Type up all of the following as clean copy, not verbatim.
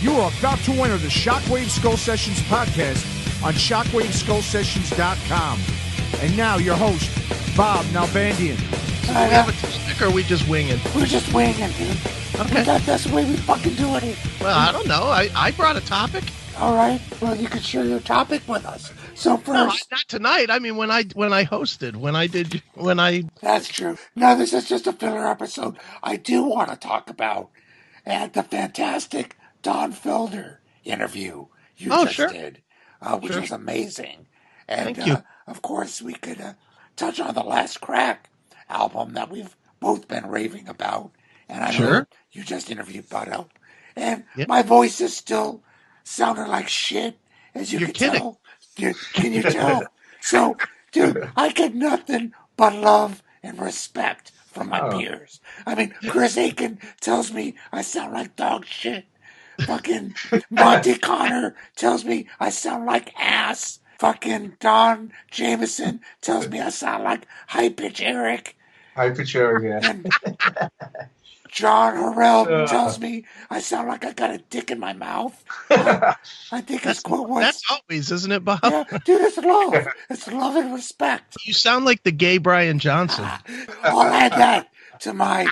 You are about to enter the Shockwave Skull Sessions podcast on shockwaveskullsessions.com. And now your host, Bob Nalbandian. So do we have a topic, or are we just winging? We're just winging, dude. Okay. That's the way we fucking do it here. Well, I don't know. I brought a topic. All right. Well, you can share your topic with us. So first, no, not tonight. I mean, when I hosted, when I. That's true. No, this is just a filler episode. I do want to talk about the fantastic Don Felder interview you just did, which was amazing. And Thank you. Of course, we could touch on the Last Crack album that we've both been raving about. And I know you just interviewed Butto. And my voice is still sounding like shit, as you can tell. Can you tell? So, dude, I get nothing but love and respect from my peers. I mean, Chris Akin tells me I sound like dog shit. Fucking Monty Connor tells me I sound like ass. Fucking Don Jameson tells me I sound like high-pitch Eric. High-pitch Eric, yeah. And John Harrell tells me I sound like I got a dick in my mouth. I think his quote was... That's always, isn't it, Bob? Yeah, dude, it's love. It's love and respect. You sound like the gay Brian Johnson. I'll add that to my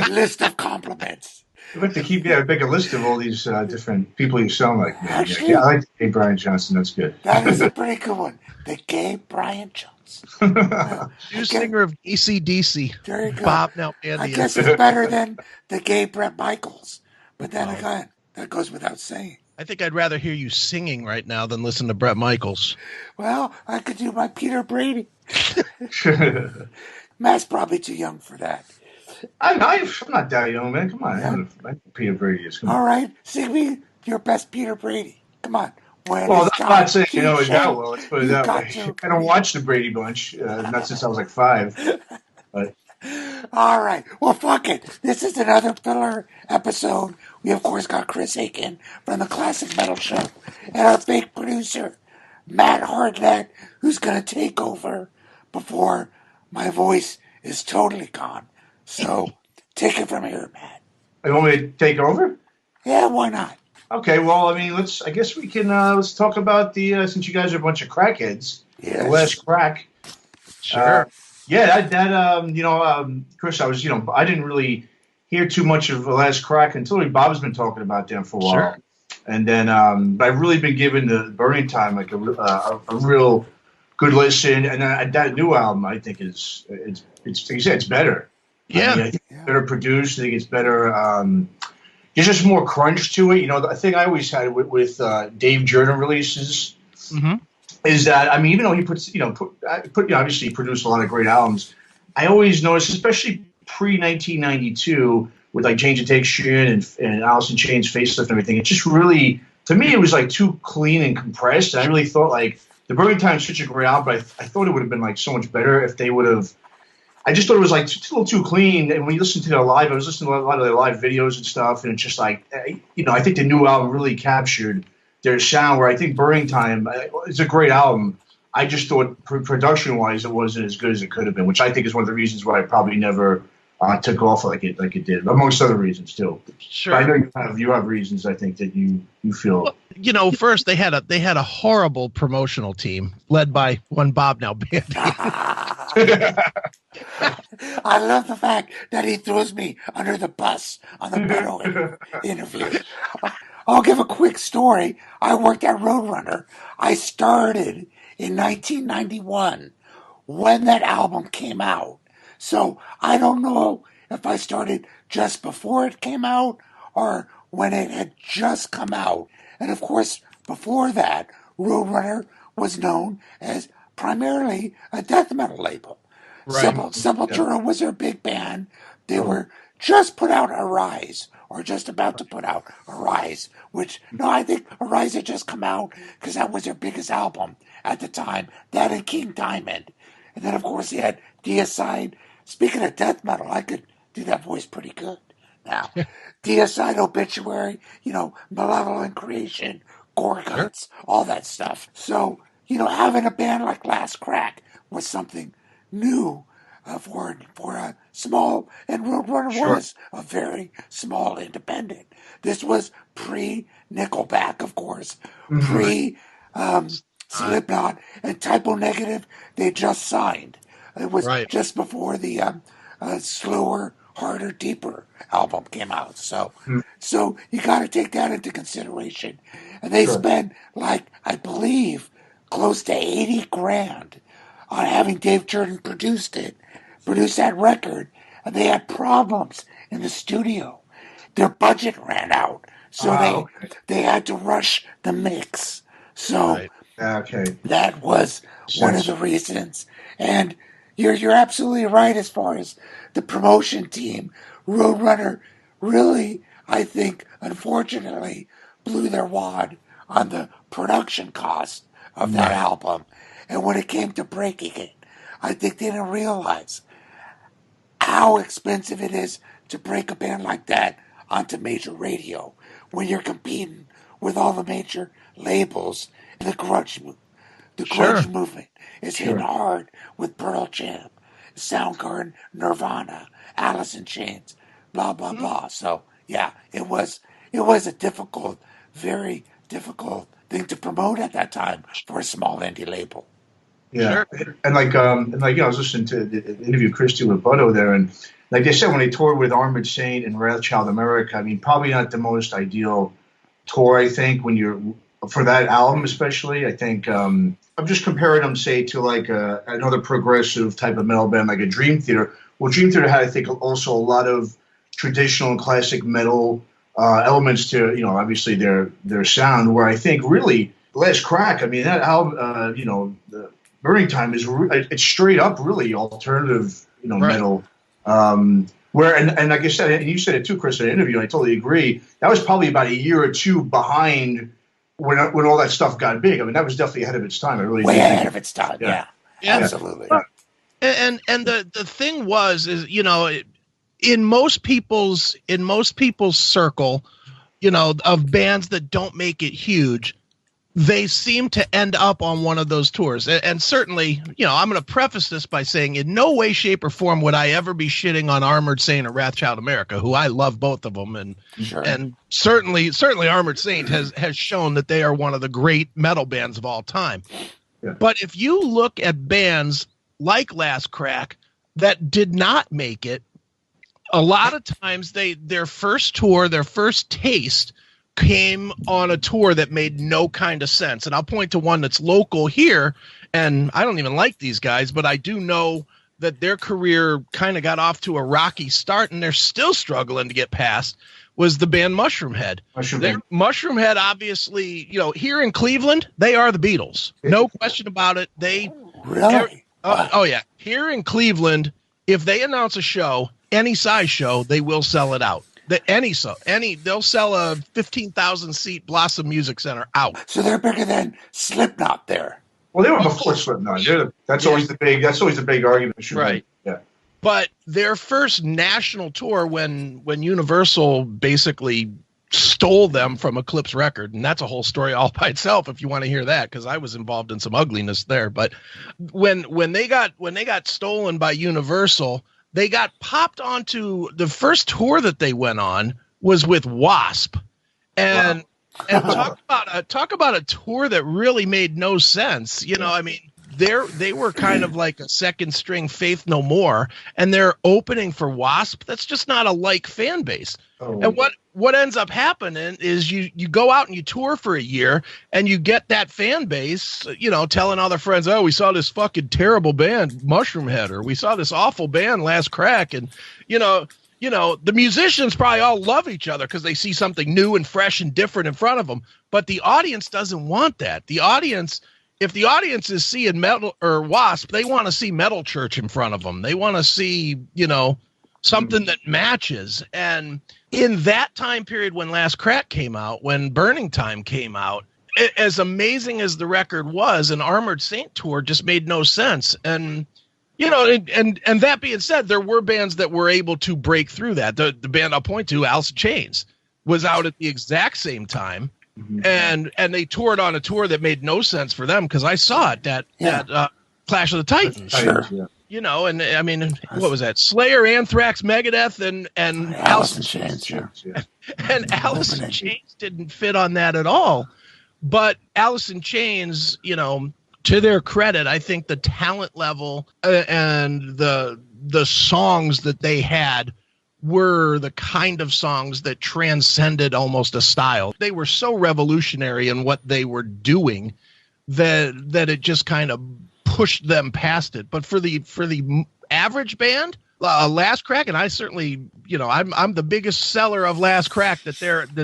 list of compliments. You have to make a list of all these different people you sound like. Man. Actually, yeah, I like the gay Brian Johnson. That's good. That is a pretty good one. The gay Brian Johnson. New singer of DC. There you go. Bob Nalbandian. I guess it's better than the gay Bret Michaels. But then again, that goes without saying. I think I'd rather hear you singing right now than listen to Bret Michaels. Well, I could do my Peter Brady. Matt's probably too young for that. I'm not that young, man. Come on. Yeah. Peter Brady is. All right. Sing me your best Peter Brady. Come on. I'm not saying you know it that well. Let's put it that way. I don't watch the Brady Bunch. Not since I was like 5. But. All right. Well, fuck it. This is another filler episode. We, of course, got Chris Akin from the Classic Metal Show and our fake producer, Matt Hartnett, who's going to take over before my voice is totally gone. So, take it from here, Matt. You want me to take over? Yeah, why not? Okay, well, I mean, I guess we can, let's talk about since you guys are a bunch of crackheads, the Last Crack. Sure. Chris, I didn't really hear too much of the Last Crack until Bob's been talking about them for a while. Sure. And then, but I've really been giving the Burning Time like a real good listen. And that new album, I think it's like you said, it's better. Yeah. I think it's better produced. I think it's better. There's just more crunch to it. You know, the thing I always had with Dave Jordan releases is that, I mean, even though he obviously produced a lot of great albums, I always noticed, especially pre-1992, with like Change and Take Shit and Alice in Chains Facelift and everything, it just really, to me, it was like too clean and compressed. And I really thought like the Burning Time is such a great album, but I thought it would have been like so much better if they would have. I just thought it was like a little too clean. And when you listen to their live, I was listening to a lot of their live videos and stuff, and it's just like, I think the new album really captured their sound. Where I think Burning Time is a great album. I just thought production-wise, it wasn't as good as it could have been, which I think is one of the reasons why I probably never took off like it did, amongst other reasons too. Sure. But I know you have reasons. I think that you feel. Well, first they had a horrible promotional team led by one Bob Nalbandian. I love the fact that he throws me under the bus on the Beto interview. I'll give a quick story. I worked at Roadrunner. I started in 1991 when that album came out. So I don't know if I started just before it came out or when it had just come out. And of course, before that, Roadrunner was known as primarily a death metal label. Right. Sepultura was their big band. They were just put out Arise, or just about to put out Arise, I think Arise had just come out because that was their biggest album at the time. That and King Diamond. And then, of course, they had Deicide. Speaking of death metal, I could do that voice pretty good now. Deicide, Obituary, Malevolent Creation, Gorguts, all that stuff. So, having a band like Last Crack was something new for a small, and Roadrunner was a very small independent. This was pre-Nickelback, of course, pre Slipknot, and Typo Negative. They just signed. It was just before the Slower, Harder, Deeper album came out. So you got to take that into consideration. And they spent, like, I believe, close to $80,000 on having Dave Jordan produce that record, and they had problems in the studio. Their budget ran out, so they had to rush the mix. So that was one of the reasons. And you're absolutely right as far as the promotion team. Roadrunner really, I think, unfortunately, blew their wad on the production cost of that album. And when it came to breaking it, I think they didn't realize how expensive it is to break a band like that onto major radio when you're competing with all the major labels. The grunge movement is hitting hard with Pearl Jam, Soundgarden, Nirvana, Alice in Chains, blah blah blah. So yeah, it was a difficult, very difficult thing to promote at that time for a small indie label. Yeah, and I was listening to the interview Chris did with Butto there, and like they said, when they toured with Armored Saint and Wrathchild America, I mean, probably not the most ideal tour. I think when you're for that album, especially, I think I'm just comparing them, say, to like another progressive type of metal band like a Dream Theater. Well, Dream Theater had, I think, also a lot of traditional classic metal elements to, obviously their sound. Where I think really Last Crack, I mean, that album, the Burning Time is it's straight up really alternative, metal. Where and like I said, and you said it too, Chris, in an interview, and I totally agree. That was probably about a year or two behind when all that stuff got big. I mean, that was definitely ahead of its time. I really way ahead of its time. Yeah. Absolutely. And the thing is in most people's circle, of bands that don't make it huge, they seem to end up on one of those tours. And certainly, I'm going to preface this by saying in no way, shape, or form would I ever be shitting on Armored Saint or Wrathchild America, who I love both of them. And certainly Armored Saint has shown that they are one of the great metal bands of all time. Yeah. But if you look at bands like Last Crack that did not make it, a lot of times their first tour, their first taste came on a tour that made no kind of sense. And I'll point to one that's local here, and I don't even like these guys, but I do know that their career kind of got off to a rocky start, and they're still struggling to get past, was the band Mushroomhead. Mushroomhead, obviously, here in Cleveland, they are the Beatles. No question about it. They really? Oh, yeah. Here in Cleveland, if they announce a show, any size show, they will sell it out. They'll sell a 15,000 seat Blossom Music Center out. So they're bigger than Slipknot there. Well, they were before Slipknot. That's always the big argument. Right. Yeah. But their first national tour, when Universal basically stole them from Eclipse Record, and that's a whole story all by itself if you want to hear that, because I was involved in some ugliness there. But when they got stolen by Universal, they got popped onto the first tour that they went on was with Wasp, and talk about a tour that really made no sense. I mean, they were kind of like a second string Faith No More, and they're opening for Wasp. That's just not a like fan base. Oh. And what ends up happening is you go out and you tour for a year, and you get that fan base, telling all their friends, oh, we saw this fucking terrible band, Mushroomhead, or we saw this awful band, Last Crack. And, the musicians probably all love each other because they see something new and fresh and different in front of them. But the audience doesn't want that. The audience, if the audience is seeing Metal or Wasp, they want to see Metal Church in front of them. They want to see, something that matches. And in that time period when Last Crack came out, when Burning Time came out, as amazing as the record was, an Armored Saint tour just made no sense. And, and that being said, there were bands that were able to break through that. The band I'll point to, Alice in Chains, was out at the exact same time. Mm-hmm. And they toured on a tour that made no sense for them, because I saw it, that Clash of the Titans. Sure. You know, and I mean, what was that? Slayer, Anthrax, Megadeth, and Alice in Chains. Yeah. And Alice in Chains didn't fit on that at all. But Alice in Chains, you know, to their credit, I think the talent level and the songs that they had were the kind of songs that transcended almost a style. They were so revolutionary in what they were doing that it just kind of pushed them past it. But for the average band, Last Crack, and I certainly, you know, I'm the biggest seller of Last Crack that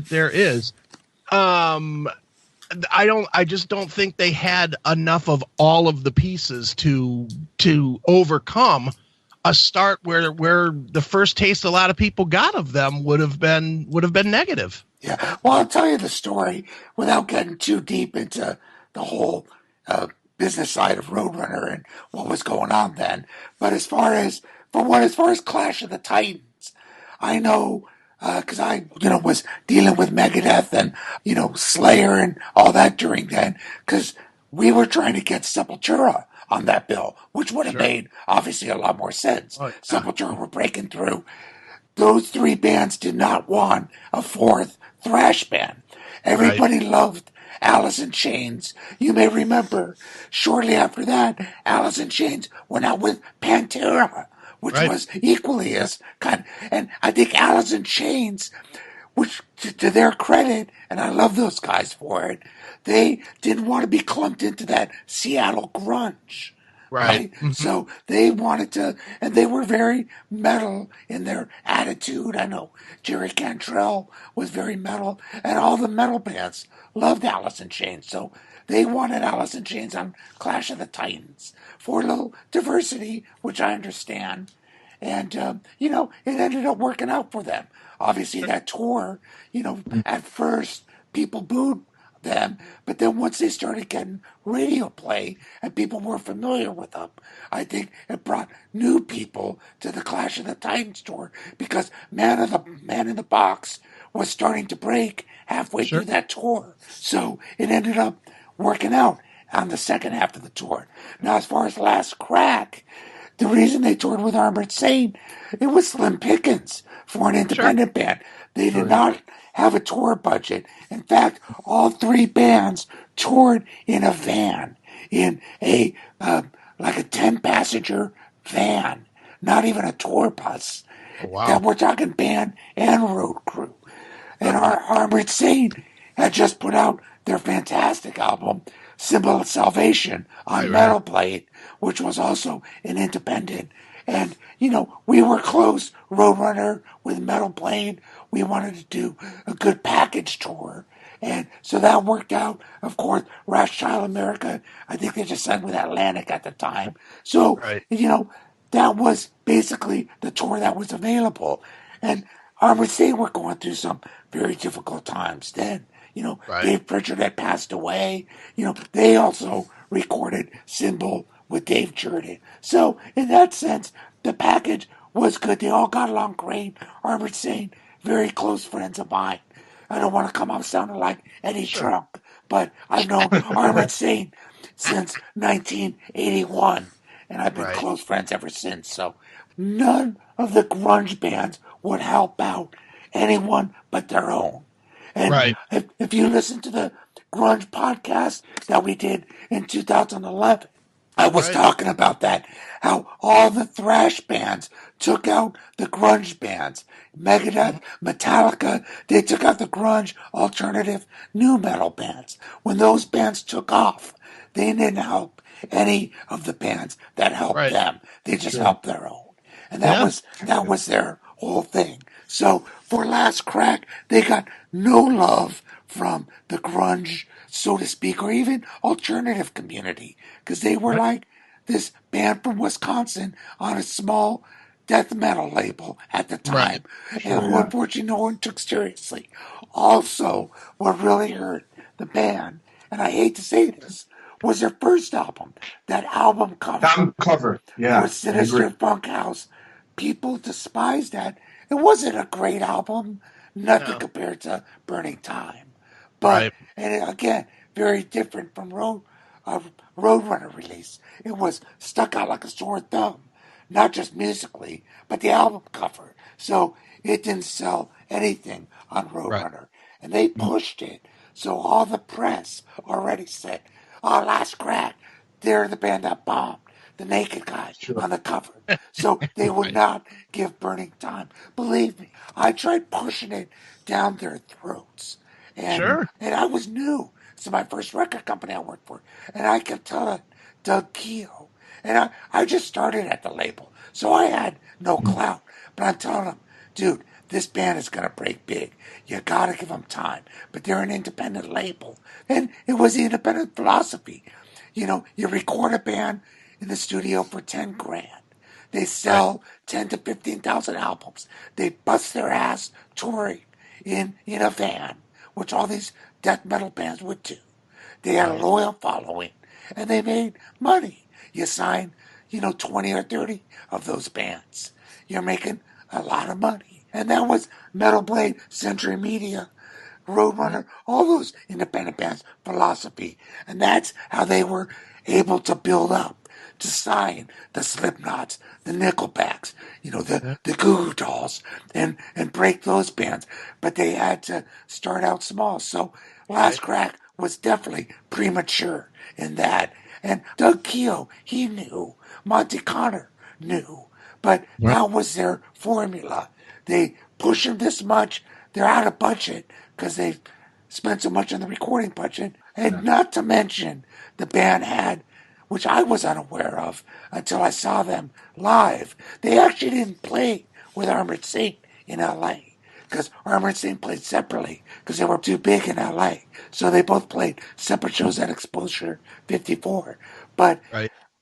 there is. I just don't think they had enough of all of the pieces to overcome a start where the first taste a lot of people got of them would have been negative. Yeah. Well, I'll tell you the story without getting too deep into the whole business side of Roadrunner and what was going on then. But as far as Clash of the Titans, I know because I was dealing with Megadeth and Slayer and all that during then, because we were trying to get Sepultura on that bill, which would have made obviously a lot more sense. Oh, yeah. Sepultura were breaking through. Those three bands did not want a fourth thrash band. Everybody loved Alice in Chains. You may remember shortly after that, Alice in Chains went out with Pantera, which was equally as kind. And I think Alice in Chains, which to their credit, and I love those guys for it, they didn't want to be clumped into that Seattle grunge. Right. Mm-hmm. So they wanted to, and they were very metal in their attitude. I know Jerry Cantrell was very metal, and all the metal bands loved Alice in Chains. So they wanted Alice in Chains on Clash of the Titans for a little diversity, which I understand. And, it ended up working out for them. Obviously, that tour, at first people booed them, but then once they started getting radio play and people were familiar with them, I think it brought new people to the Clash of the Titans tour, because Man in the Box was starting to break halfway through that tour. So it ended up working out on the second half of the tour. Now, as far as Last Crack, the reason they toured with Armored Saint, it was slim pickings for an independent band. They did not have a tour budget. In fact, all three bands toured in a van, in a like a 10-passenger van, not even a tour bus. Oh, wow. That we're talking band and road crew. And our Armored Saint had just put out their fantastic album, Symbol of Salvation, on Metal Blade, which was also an independent. And, we were close, Roadrunner with Metal Blade. We wanted to do a good package tour. And so that worked out. Of course, Rash Child America, I think they just signed with Atlantic at the time. So, that was basically the tour that was available. And Armored Saint were going through some very difficult times then. Dave Pritchard had passed away. They also recorded Symbol with Dave Jordan. So, in that sense, the package was good. They all got along great. Armored Saint, very close friends of mine. I don't want to come off sounding like Eddie Trump, but I've known Armored Saint since 1981, and I've been close friends ever since. So, none of the grunge bands would help out anyone but their own. And if you listen to the grunge podcast that we did in 2011, I was talking about that, how all the thrash bands took out the grunge bands. Megadeth, Metallica, they took out the grunge, alternative, new metal bands. When those bands took off, they didn't help any of the bands that helped them. They just helped their own. And that was their whole thing. So for Last Crack, they got no love from the grunge, so to speak, or even alternative community, because they were like this band from Wisconsin on a small death metal label at the time, and who unfortunately no one took seriously. Also, what really hurt the band, and I hate to say this, was their first album. That album cover. Yeah. For Sinister Funk House. People despised that. It wasn't a great album, nothing compared to Burning Time. But, and again, very different from Roadrunner release. It was stuck out like a sore thumb. not just musically, but the album cover. So it didn't sell anything on Roadrunner. And they pushed it. So all the press already said, oh, Last Crack, they're the band that bombed the naked guy on the cover. So they would not give Burning Time. Believe me, I tried pushing it down their throats. And I was new. It's my first record company I worked for. And I kept telling Doug Keogh. And I just started at the label. So I had no clout. But I'm telling him, dude, this band is going to break big. You got to give them time. But they're an independent label. And it was the independent philosophy. You know, you record a band in the studio for 10 grand. They sell 10 to 15,000 albums. They bust their ass touring in a van, which all these death metal bands would do. They had a loyal following, and they made money. You sign, 20 or 30 of those bands. You're making a lot of money. And that was Metal Blade, Century Media, Roadrunner, all those independent bands' philosophy. And that's how they were able to build up, to sign the Slipknots, the Nickelbacks, the Goo Goo Dolls, and break those bands. But they had to start out small. So Last Crack was definitely premature in that. And Doug Keogh, he knew. Monty Connor knew. But that was their formula. They push them this much, they're out of budget because they've spent so much on the recording budget. And not to mention, the band had, which I was unaware of until I saw them live, they actually didn't play with Armored Saint in L.A. because Armored Saint played separately because they were too big in L.A. So they both played separate shows at Exposure 54. But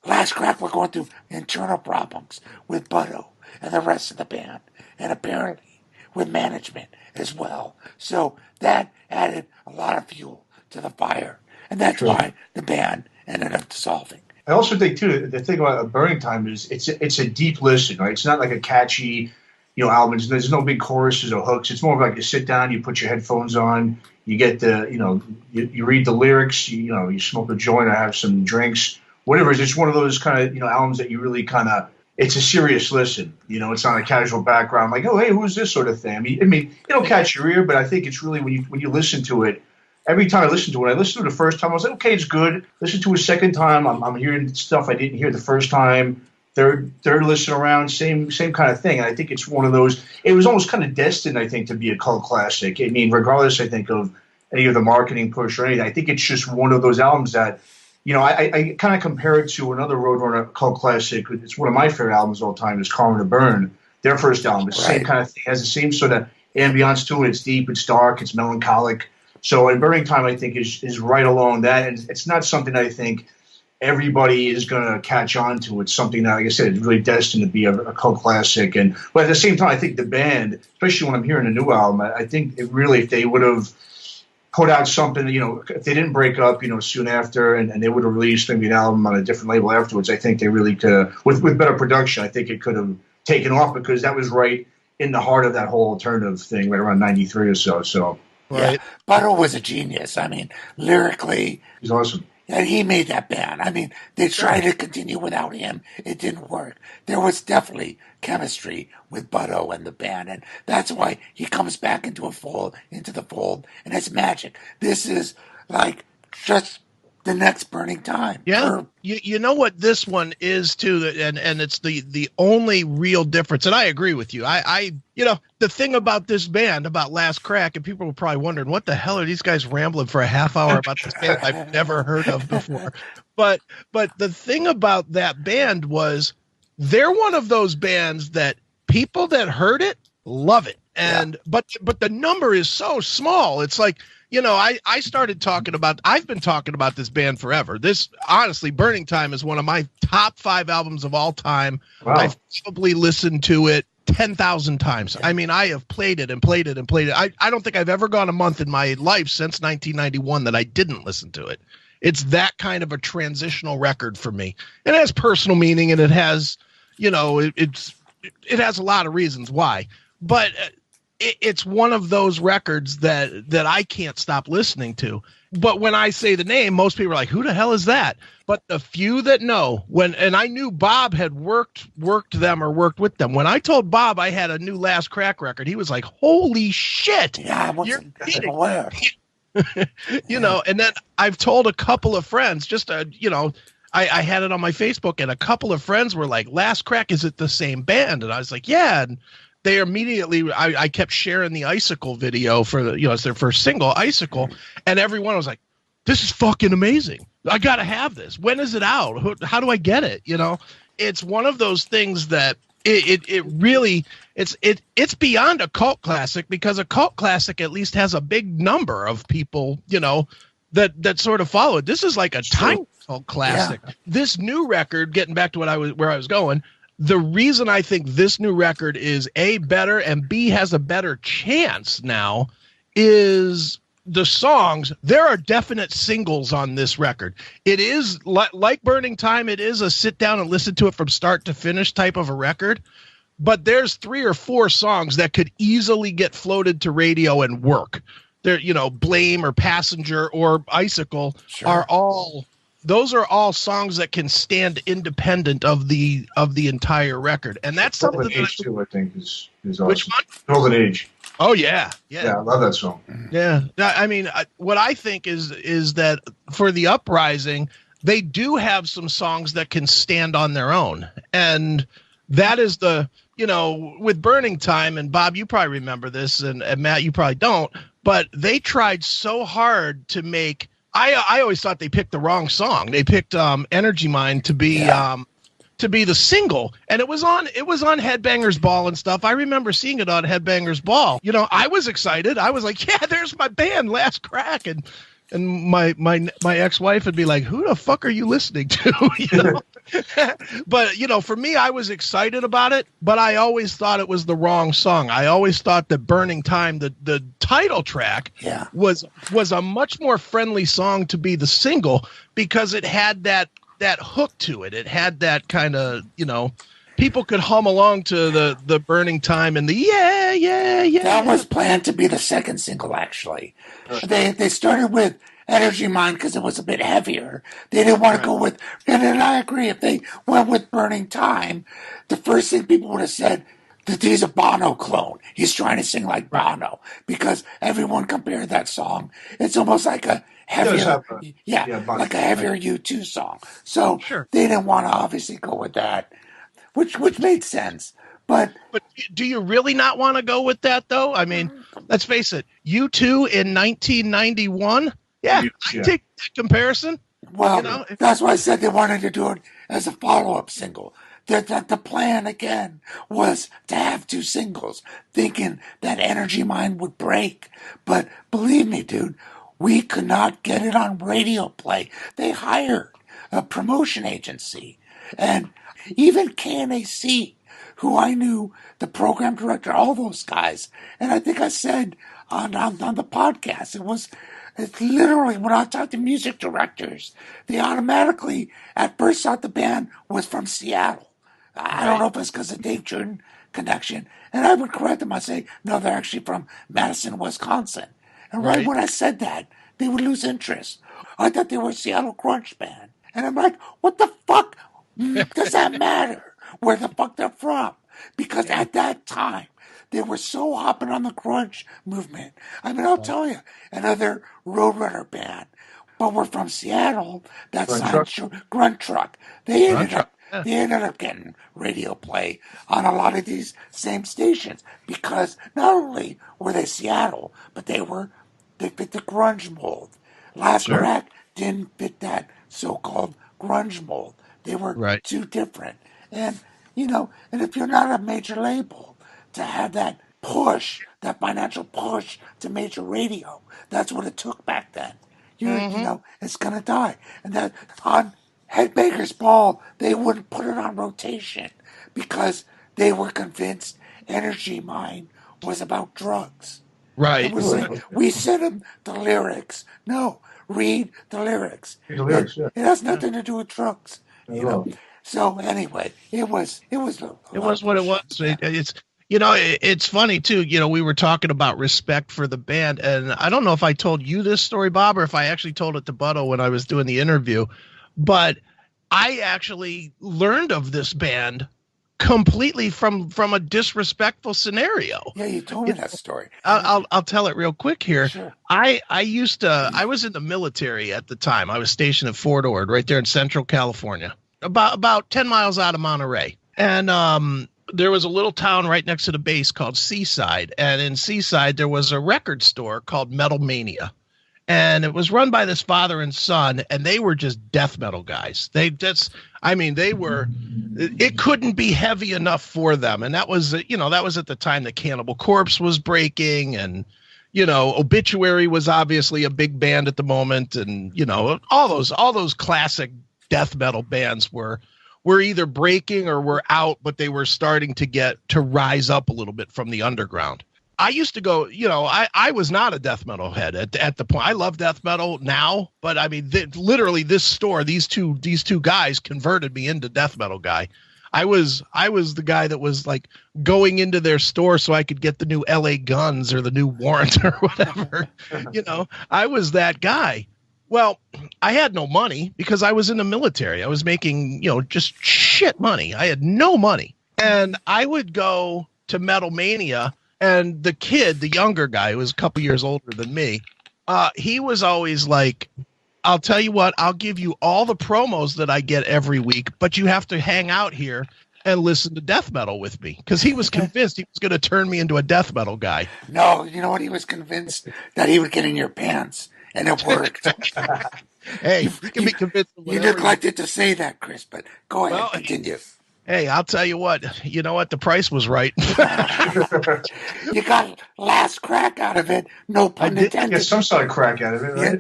Last Crack were going through internal problems with Butto and the rest of the band, and apparently with management as well. So that added a lot of fuel to the fire, and that's why the band ended up dissolving. I also think too, the thing about Burning Time is it's a deep listen, right? It's not like a catchy, album. There's no big choruses or hooks. It's more of like you sit down, you put your headphones on, you get the, you read the lyrics, you smoke a joint or have some drinks, whatever. It's one of those kind of, albums that you really kind of, it's a serious listen. It's not a casual background like, oh, hey, who's this sort of thing? I mean, it'll catch your ear, but I think it's really when you listen to it. Every time I listened to it, I listened to it the first time, I was like, okay, it's good. Listen to it a second time, I'm hearing stuff I didn't hear the first time. Third listen around, same kind of thing. And I think it's one of those. It was almost kind of destined, I think, to be a cult classic. I mean, regardless, I think of any of the marketing push or anything. I think it's just one of those albums that. I kind of compare it to another Roadrunner cult classic. It's one of my favorite albums of all time. Is Karma to Burn. Their first album. It's the same kind of thing. It has the same sort of ambiance to it. It's deep. It's dark. It's melancholic. So, in Burning Time, I think is right along that. And it's not something that I think everybody is going to catch on to. It's something that, like I said, is really destined to be a cult classic. But at the same time, I think the band, especially when I'm hearing a new album, I think it really, if they would have put out something, if they didn't break up, soon after, and they would have released maybe an album on a different label afterwards, I think they really could have, with better production, I think it could have taken off because that was right in the heart of that whole alternative thing, right around 93 or so. So, yeah, Butto was a genius. I mean, lyrically, he's awesome. And he made that band. I mean, they tried to continue without him. It didn't work. There was definitely chemistry with Butto and the band, and that's why he comes back into the fold, and it's magic. This is like just the next Burning Time. Yeah, you know what this one is too, and it's the only real difference. And I agree with you. I the thing about this band, about Last Crack, and people were probably wondering, what the hell are these guys rambling for a half hour about this band I've never heard of before? But the thing about that band was they're one of those bands that people that heard it love it, and but the number is so small. It's like, I started talking about, I've been talking about this band forever. This, honestly, Burning Time is one of my top 5 albums of all time. Wow. I've probably listened to it 10,000 times. I mean, I have played it and played it and played it. I don't think I've ever gone a month in my life since 1991 that I didn't listen to it. It's that kind of a transitional record for me. It has personal meaning, and it has, it has a lot of reasons why. But it's one of those records that I can't stop listening to. But when I say the name, most people are like, who the hell is that? But the few that know, and I knew Bob had worked them or worked with them. When I told Bob I had a new Last Crack record, he was like, holy shit. Yeah, I wasn't aware. You know, and then I've told a couple of friends, just, you know, I had it on my Facebook, and a couple of friends were like, Last Crack, is it the same band? And I was like, yeah. And they immediately, I kept sharing the Icicle video for the, you know, it's their first single, Icicle. And everyone was like, this is fucking amazing. I got to have this. When is it out? How do I get it? You know, it's one of those things that it really, it's beyond a cult classic, because a cult classic at least has a big number of people, you know, that sort of follow it. This is like a tiny cult classic. Yeah. This new record, getting back to where I was going, the reason I think this new record is A, better, and B, has a better chance now is the songs. There are definite singles on this record. It is like Burning Time. It is a sit down and listen to it from start to finish type of a record. But there's 3 or 4 songs that could easily get floated to radio and work. There, you know, Blame or Passenger or Icicle are all. Those are all songs that can stand independent of the entire record, and that's something Golden Age too. I think is awesome. Which one? Golden Age. Oh yeah. I love that song. Yeah, I mean, what I think is that for the Uprising, they do have some songs that can stand on their own, and that is the, you know, with Burning Time, and Bob, you probably remember this, and Matt, you probably don't, but they tried so hard to make. I always thought they picked the wrong song. They picked Energy Mine to be the single, and it was on Headbangers Ball and stuff. I remember seeing it on Headbangers Ball. You know, I was excited. I was like, yeah, there's my band, Last Crack, and my ex-wife would be like, who the fuck are you listening to? You know? But, you know, for me, I was excited about it, but I always thought it was the wrong song. I always thought that Burning Time, the title track, was a much more friendly song to be the single, because it had that hook to it. It had that kind of, you know, people could hum along to the Burning Time and the yeah. That was planned to be the second single, actually. They started with Energy Mine because it was a bit heavier. They didn't want to go with, and then I agree, if they went with Burning Time, the first thing people would have said that he's a Bono clone. He's trying to sing like Bono, because everyone compared that song. It's almost like a heavier, like a heavier U2 song. So they didn't want to obviously go with that, which made sense. But do you really not want to go with that, though? I mean, let's face it, U2 in 1991. Yeah, I take that comparison. Well, you know, that's why I said they wanted to do it as a follow-up single. The plan, again, was to have 2 singles, thinking that Energy Mine would break. But believe me, dude, we could not get it on radio play. They hired a promotion agency. And even KNAC, who I knew, the program director, all those guys. And I think I said on the podcast, it's literally, when I talk to music directors, they automatically at first thought the band was from Seattle. I don't know if it's because of Dave Jordan connection. And I would correct them. I'd say, no, they're actually from Madison, Wisconsin. And right when I said that, they would lose interest. I thought they were a Seattle grunge band. And I'm like, what the fuck does that matter where the fuck they're from? Because at that time, they were so hopping on the grunge movement. I mean, I'll tell you, another Roadrunner band, but we're from Seattle. That's Grunt Truck. They ended up getting radio play on a lot of these same stations, because not only were they Seattle, but they fit the grunge mold. Last Crack didn't fit that so-called grunge mold. They were too different. And, you know, and if you're not a major label, to have that push, that financial push to major radio, that's what it took back then. You know, it's going to die. And that on Headbangers Ball, they wouldn't put it on rotation because they were convinced Energy Mine was about drugs. Right. It was like, we sent them the lyrics. No, read the lyrics. It has nothing to do with drugs. You know. So anyway, it was what it was. It's funny too. We were talking about respect for the band, and I don't know if I told you this story, Bob, or if I actually told it to Butto when I was doing the interview, but I actually learned of this band completely from a disrespectful scenario. Yeah, you told me that story. I'll tell it real quick here. Sure. I was in the military at the time. I was stationed at Fort Ord, right there in Central California, about 10 miles out of Monterey. And there was a little town right next to the base called Seaside. And in Seaside, there was a record store called Metal Mania. And it was run by this father and son, and they were just death metal guys. It couldn't be heavy enough for them. And that was at the time that Cannibal Corpse was breaking, and, Obituary was obviously a big band at the moment. And, all those classic death metal bands were either breaking or were out, but they were starting to rise up a little bit from the underground. I used to go, I was not a death metal head at the point. I love death metal now, but I mean, literally this store, these two guys converted me into death metal guy. I was the guy that was like going into their store so I could get the new LA Guns or the new Warrant or whatever. I was that guy. Well, I had no money because I was in the military. I was making, just shit money. I had no money. And I would go to Metal Mania. And the kid, the younger guy, who was a couple years older than me, he was always like, I'll tell you what, I'll give you all the promos that I get every week, but you have to hang out here and listen to death metal with me. Because he was convinced he was going to turn me into a death metal guy. No, you know what? He was convinced that he would get in your pants, and it worked. Hey, you can be convinced. You neglected to say that, Chris, but go ahead, continue. Hey, I'll tell you what. You know what? The price was right. You got last crack out of it. No pun intended. Get some sort of crack out of it, right?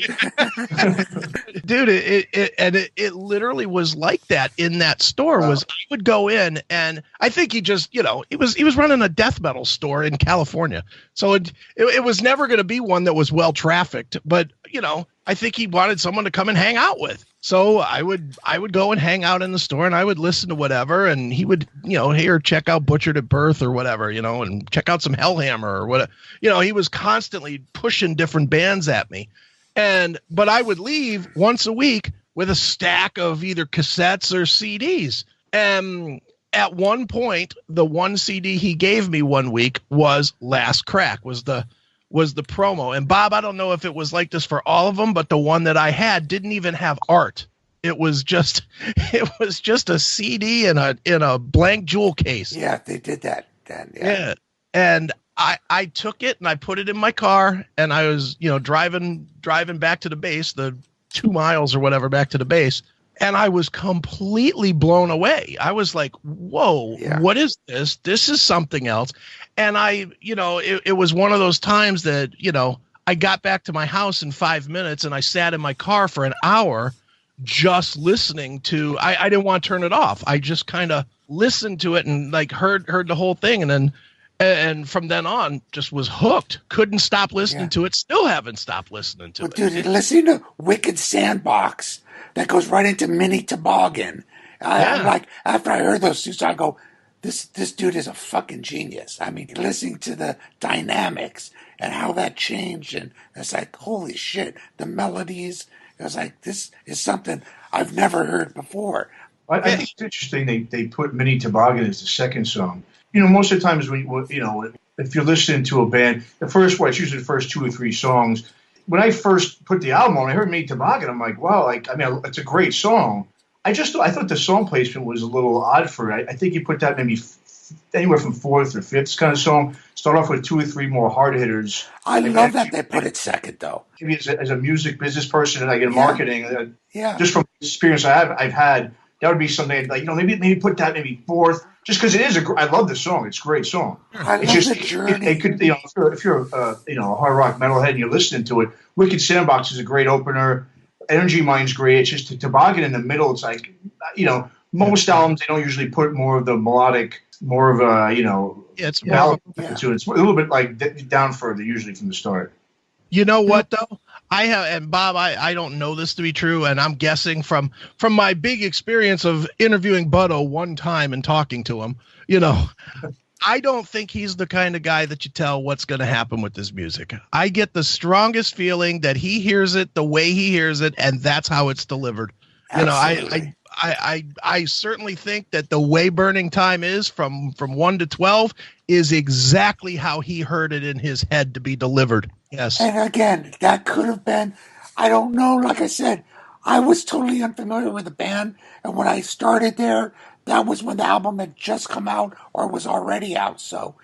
Dude, it literally was like that in that store. Wow. I would go in, and I think he just, he was running a death metal store in California. So it was never going to be one that was well trafficked, but I think he wanted someone to come and hang out with. So I would go and hang out in the store, and I would listen to whatever, and he would, here, check out Butchered at Birth or whatever, and check out some Hellhammer or whatever. He was constantly pushing different bands at me. But I would leave once a week with a stack of either cassettes or CDs. And at one point, the one CD he gave me one week was Last Crack, was the promo. And Bob, I don't know if it was like this for all of them, but the one that I had didn't even have art. It was just a CD in a blank jewel case. Yeah, they did that then. Yeah. And I took it and I put it in my car, and I was, driving back to the base, the 2 miles or whatever back to the base. And I was completely blown away. I was like, whoa, What is this? This is something else. And it was one of those times that, I got back to my house in 5 minutes, and I sat in my car for an hour just listening to, I didn't want to turn it off. I just kind of listened to it and like heard the whole thing. And from then on just was hooked. Couldn't stop listening to it. Still haven't stopped listening to it. Dude, listening to Wicked Sandbox, that goes right into Mini Toboggan. I'm like, after I heard those two songs, I go, this dude is a fucking genius. I mean, listening to the dynamics and how that changed, and it's like, holy shit, the melodies. It was like, this is something I've never heard before. I think it's interesting they put Mini Toboggan as the second song. Most of the times if you're listening to a band, it's usually the first 2 or 3 songs. When I first put the album on, I heard Mini Toboggan. I'm like, wow, it's a great song. I thought the song placement was a little odd for it. I think you put that maybe anywhere from 4th or 5th kind of song. Start off with 2 or 3 more hard hitters. I love that they put it second, though. Maybe as a music business person and I get marketing, just from experience I've had, that would be something like, maybe put that maybe 4th, just because it is I love the song. It's a great song. It's just the journey. It could, if you're a hard rock metalhead and you're listening to it, Wicked Sandbox is a great opener. Energy Mind's great. It's just Toboggan in the middle. It's like, most albums, they don't usually put more of the melodic, more of a, it's it's a little bit like down further usually from the start. You know what though? I have, and Bob, I don't know this to be true, and I'm guessing from my big experience of interviewing Butto one time and talking to him, I don't think he's the kind of guy that you tell what's going to happen with this music. I get the strongest feeling that he hears it the way he hears it, and that's how it's delivered. Absolutely. I certainly think that the way Burning Time is from 1 to 12 is exactly how he heard it in his head to be delivered. Yes. And again, that could have been, I don't know, like I said, I was totally unfamiliar with the band. And when I started there, that was when the album had just come out or was already out. So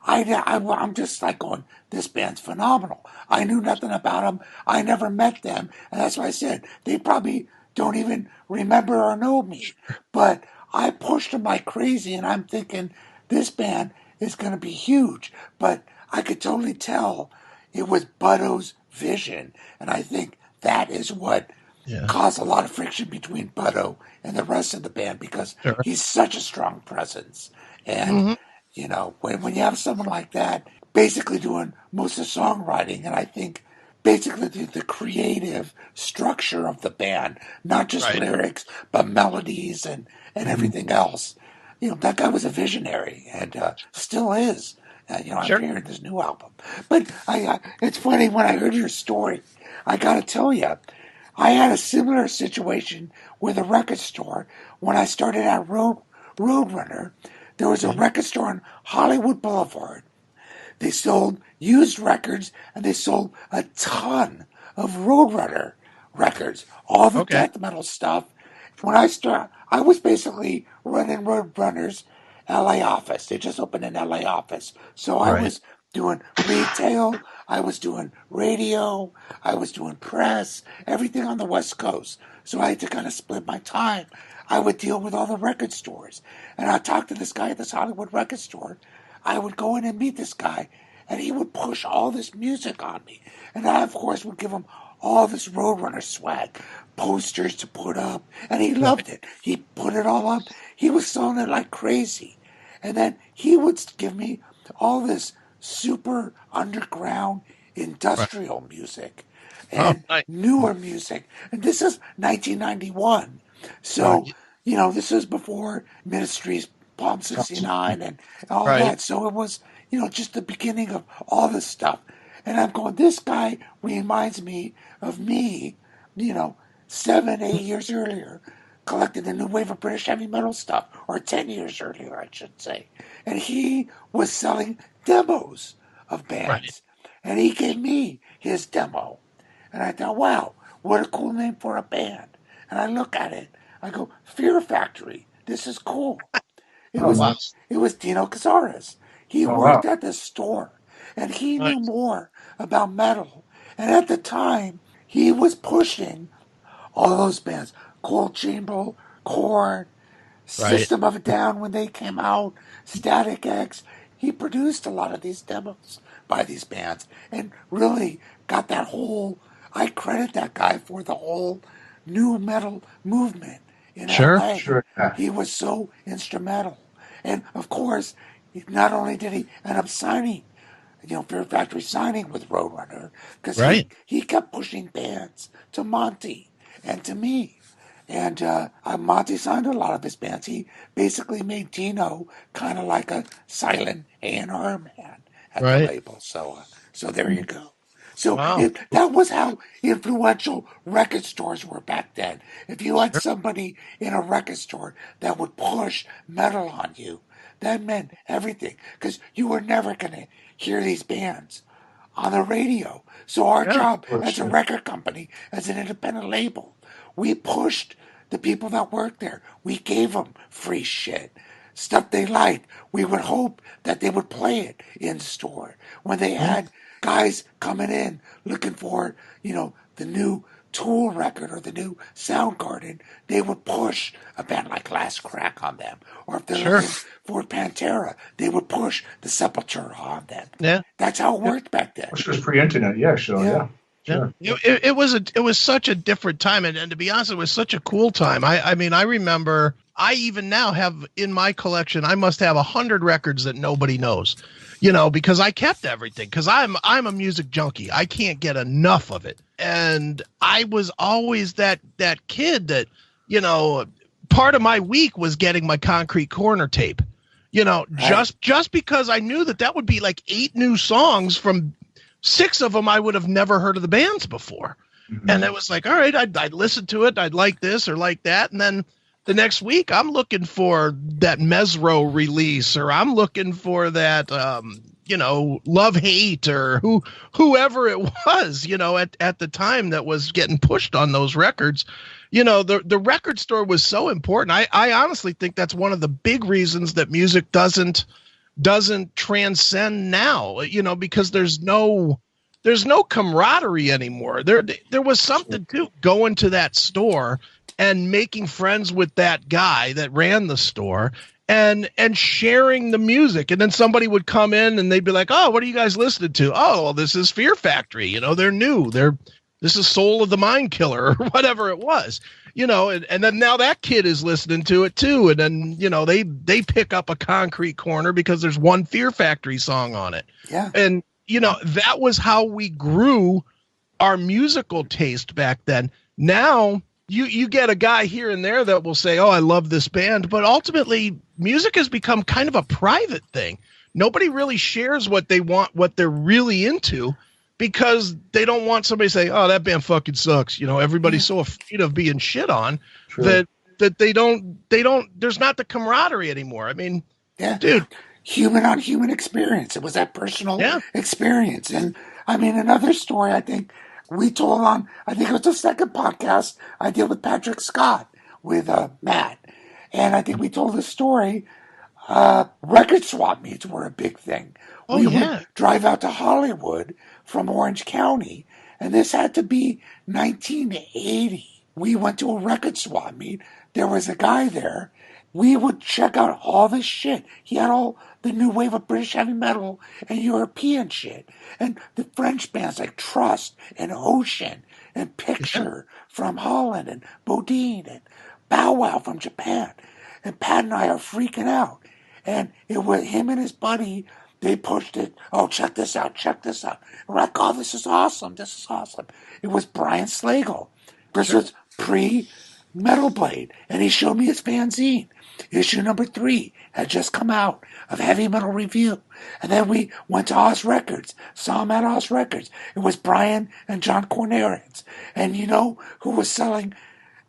I'm just like going, this band's phenomenal. I knew nothing about them. I never met them. And that's why I said, they probably don't even remember or know me. But I pushed them like crazy, and I'm thinking, this band is going to be huge. But I could totally tell it was Butto's vision. And I think that is what caused a lot of friction between Butto and the rest of the band, because he's such a strong presence. And, when you have someone like that basically doing most of the songwriting, and I think basically the creative structure of the band, not just lyrics, but melodies and everything else. That guy was a visionary, and still is. I'm hearing this new album. But it's funny, when I heard your story, I got to tell you, I had a similar situation with a record store when I started at Roadrunner. There was a record store on Hollywood Boulevard. They sold used records, and they sold a ton of Roadrunner records, all the death metal stuff. When I was basically running Roadrunner's LA office. They just opened an LA office. So I was doing retail, I was doing radio, I was doing press, everything on the West Coast. So I had to kind of split my time. I would deal with all the record stores. And I talked to this guy at this Hollywood record store. I would go in and meet this guy, and he would push all this music on me. And I, of course, would give him all this Roadrunner swag, posters to put up, and he loved it. He put it all up. He was selling it like crazy. And then he would give me all this super underground industrial music and newer music. And this is 1991. So, this is before Ministry's Palm 69 and all that. So it was, just the beginning of all this stuff. And I'm going, this guy reminds me of me, 7, 8 years earlier, collecting the new wave of British heavy metal stuff, or 10 years earlier, I should say. And he was selling demos of bands. Right. And he gave me his demo. And I thought, wow, what a cool name for a band. And I look at it, I go, Fear Factory, this is cool. It was Dino Cazares. He worked at the store, and he knew more about metal. And at the time, he was pushing all those bands, Cold Chamber, Korn, System of a Down when they came out, Static X. He produced a lot of these demos by these bands and really got that whole, I credit that guy for the whole new metal movement in LA. Sure. He was so instrumental. And of course, not only did he end up signing, Fear Factory signing with Roadrunner, because he kept pushing bands to Monty and to me. And Monty signed a lot of his bands. He basically made Dino kind of like a silent A&R man at the label. So there you go. So that was how influential record stores were back then. If you had somebody in a record store that would push metal on you, that meant everything, because you were never going to hear these bands on the radio. So our job as a record company, as an independent label, we pushed the people that worked there. We gave them free shit, stuff they liked. We would hope that they would play it in store. When they had guys coming in looking for, the new Tool record or the new Soundgarden, they would push a band like Last Crack on them. Or if they're looking for Pantera, they would push the Sepultura on them. Yeah, that's how it worked back then. Which was pre-internet, Sure. It was such a different time, and to be honest, it was such a cool time. I mean, I remember. I even now have in my collection. I must have 100 records that nobody knows, because I kept everything. Because I'm a music junkie. I can't get enough of it, and I was always that kid that part of my week was getting my Concrete Corner tape. just because I knew that would be like 8 new songs from 6 of them I would have never heard of the bands before. Mm-hmm. And it was like, all right, I'd listen to it. I'd like this or like that. And then the next week I'm looking for that Mesro release, or I'm looking for that, Love Hate, or whoever it was, at the time that was getting pushed on those records. The record store was so important. I honestly think that's one of the big reasons that music doesn't transcend now, because there's no camaraderie anymore. There was something to going to that store and making friends with that guy that ran the store and sharing the music. And then somebody would come in and they'd be like, oh, what are you guys listening to? Oh, well, this is Fear Factory. They're new. This is Soul of the Mind Killer, or whatever it was, and then now that kid is listening to it too. And then, they pick up a Concrete Corner because there's one Fear Factory song on it. Yeah. And, that was how we grew our musical taste back then. Now you get a guy here and there that will say, oh, I love this band. But ultimately, music has become kind of a private thing. Nobody really shares what they want, what they're really into, because they don't want somebody to say, oh, that band fucking sucks. Everybody's so afraid of being shit on that they don't, there's not the camaraderie anymore. I mean, dude. Human on human experience. It was that personal experience. And I mean, another story I think we told on, I think it was the second podcast I did with Patrick Scott with Matt. And I think we told the story, record swap meets were a big thing. We would drive out to Hollywood from Orange County, and this had to be 1980. We went to a record swap meet. There was a guy there. We would check out all this shit. He had all the new wave of British heavy metal and European shit. And the French bands like Trust and Ocean and Picture from Holland and Bodine and Bow Wow from Japan. And Pat and I are freaking out. And it was him and his buddy, they pushed it. Oh, check this out, check this out. And we're like, oh, this is awesome, this is awesome. It was Brian Slagle. This was pre-Metal Blade. And he showed me his fanzine. Issue number 3 had just come out of Heavy Metal Review. And then we went to Oz Records, saw him at Oz Records. It was Brian and John Cornarins. And you know who was selling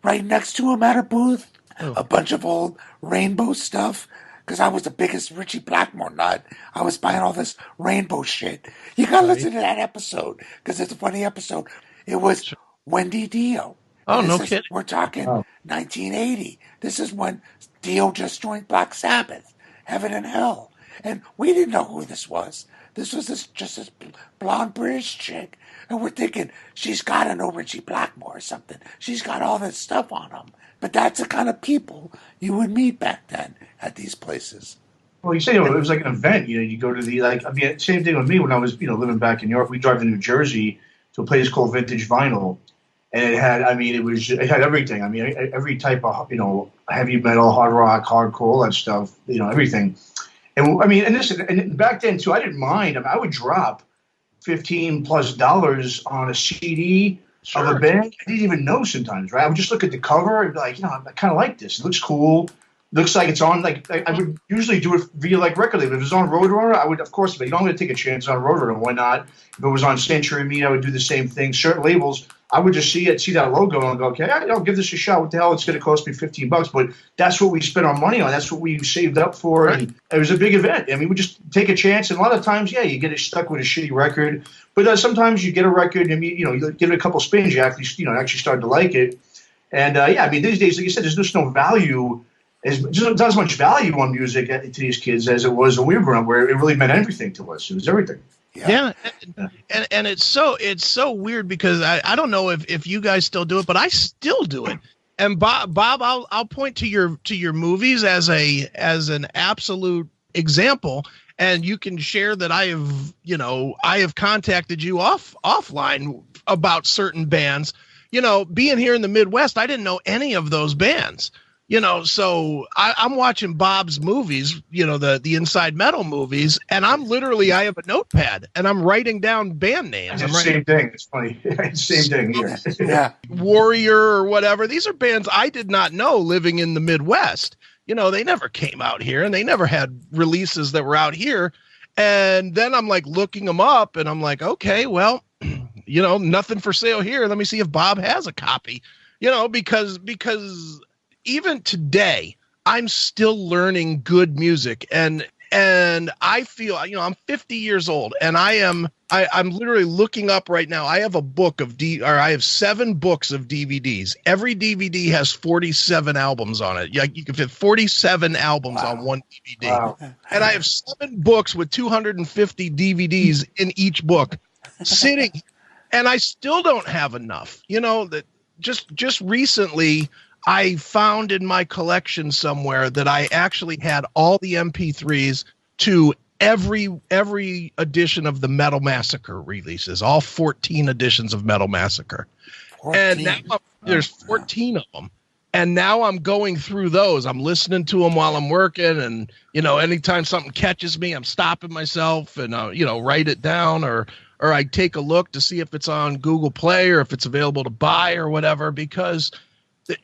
right next to him at a booth? Oh. A bunch of old Rainbow stuff. Because I was the biggest Richie Blackmore nut. I was buying all this Rainbow shit. You gotta listen to that episode, because it's a funny episode. It was Wendy Dio. Oh, no kidding. We're talking 1980. This is when Dio just joined Black Sabbath, Heaven and Hell. And we didn't know who this was. This was just this blonde British chick. And we're thinking, she's got to know Richie Blackmore or something. She's got all this stuff on him. But that's the kind of people you would meet back then at these places. Well, you say it was like an event. You go to the, same thing with me when I was, living back in New York. We drive to New Jersey to a place called Vintage Vinyl. And it had everything. I mean, every type of, heavy metal, hard rock, hardcore, all that stuff, everything. And I mean, and back then too, I didn't mind. I mean, I would drop $15+ on a CD of a band I didn't even know sometimes, right? I would just look at the cover and be like, I kind of like this. It looks cool. Looks like it's on, like, I would usually do it via, like, record label. If it was on Roadrunner, I would, of course, but I'm going to take a chance on Roadrunner. Why not? If it was on Century Media, I would do the same thing. Certain labels, I would just see that logo and go, okay, I'll give this a shot. What the hell? It's going to cost me $15, but that's what we spent our money on. That's what we saved up for. Right. And it was a big event. I mean, we just take a chance. And a lot of times, you get stuck with a shitty record. But sometimes you get a record and, you give it a couple spins, you actually start to like it. And, I mean, these days, like you said, there's just no value. There's not as much value on music to these kids as it was when we were growing up, where it really meant everything to us. It was everything. Yeah. And it's so weird because I don't know if you guys still do it, but I still do it. And Bob, I'll point to your movies as an absolute example, and you can share that I have contacted you offline about certain bands. Being here in the Midwest, I didn't know any of those bands. So I'm watching Bob's movies, the Inside Metal movies, and I have a notepad and I'm writing down band names. Same thing. It's funny. Same thing here. Yeah. Warrior or whatever. These are bands I did not know living in the Midwest, they never came out here, and they never had releases that were out here. And then I'm like looking them up, and I'm like, okay, well, nothing for sale here. Let me see if Bob has a copy, because even today I'm still learning good music, and I feel, I'm 50 years old, and I'm literally looking up right now. I have a book I have 7 books of DVDs. Every DVD has 47 albums on it. You can fit 47 albums on one DVD. Wow. And I have 7 books with 250 DVDs in each book sitting, and I still don't have enough. That just recently I found in my collection somewhere that I actually had all the MP3s to every edition of the Metal Massacre releases, all 14 editions of Metal Massacre. 14. And now there's 14 of them. And now I'm going through those. I'm listening to them while I'm working. And, anytime something catches me, I'm stopping myself and, write it down or I take a look to see if it's on Google Play or if it's available to buy or whatever, because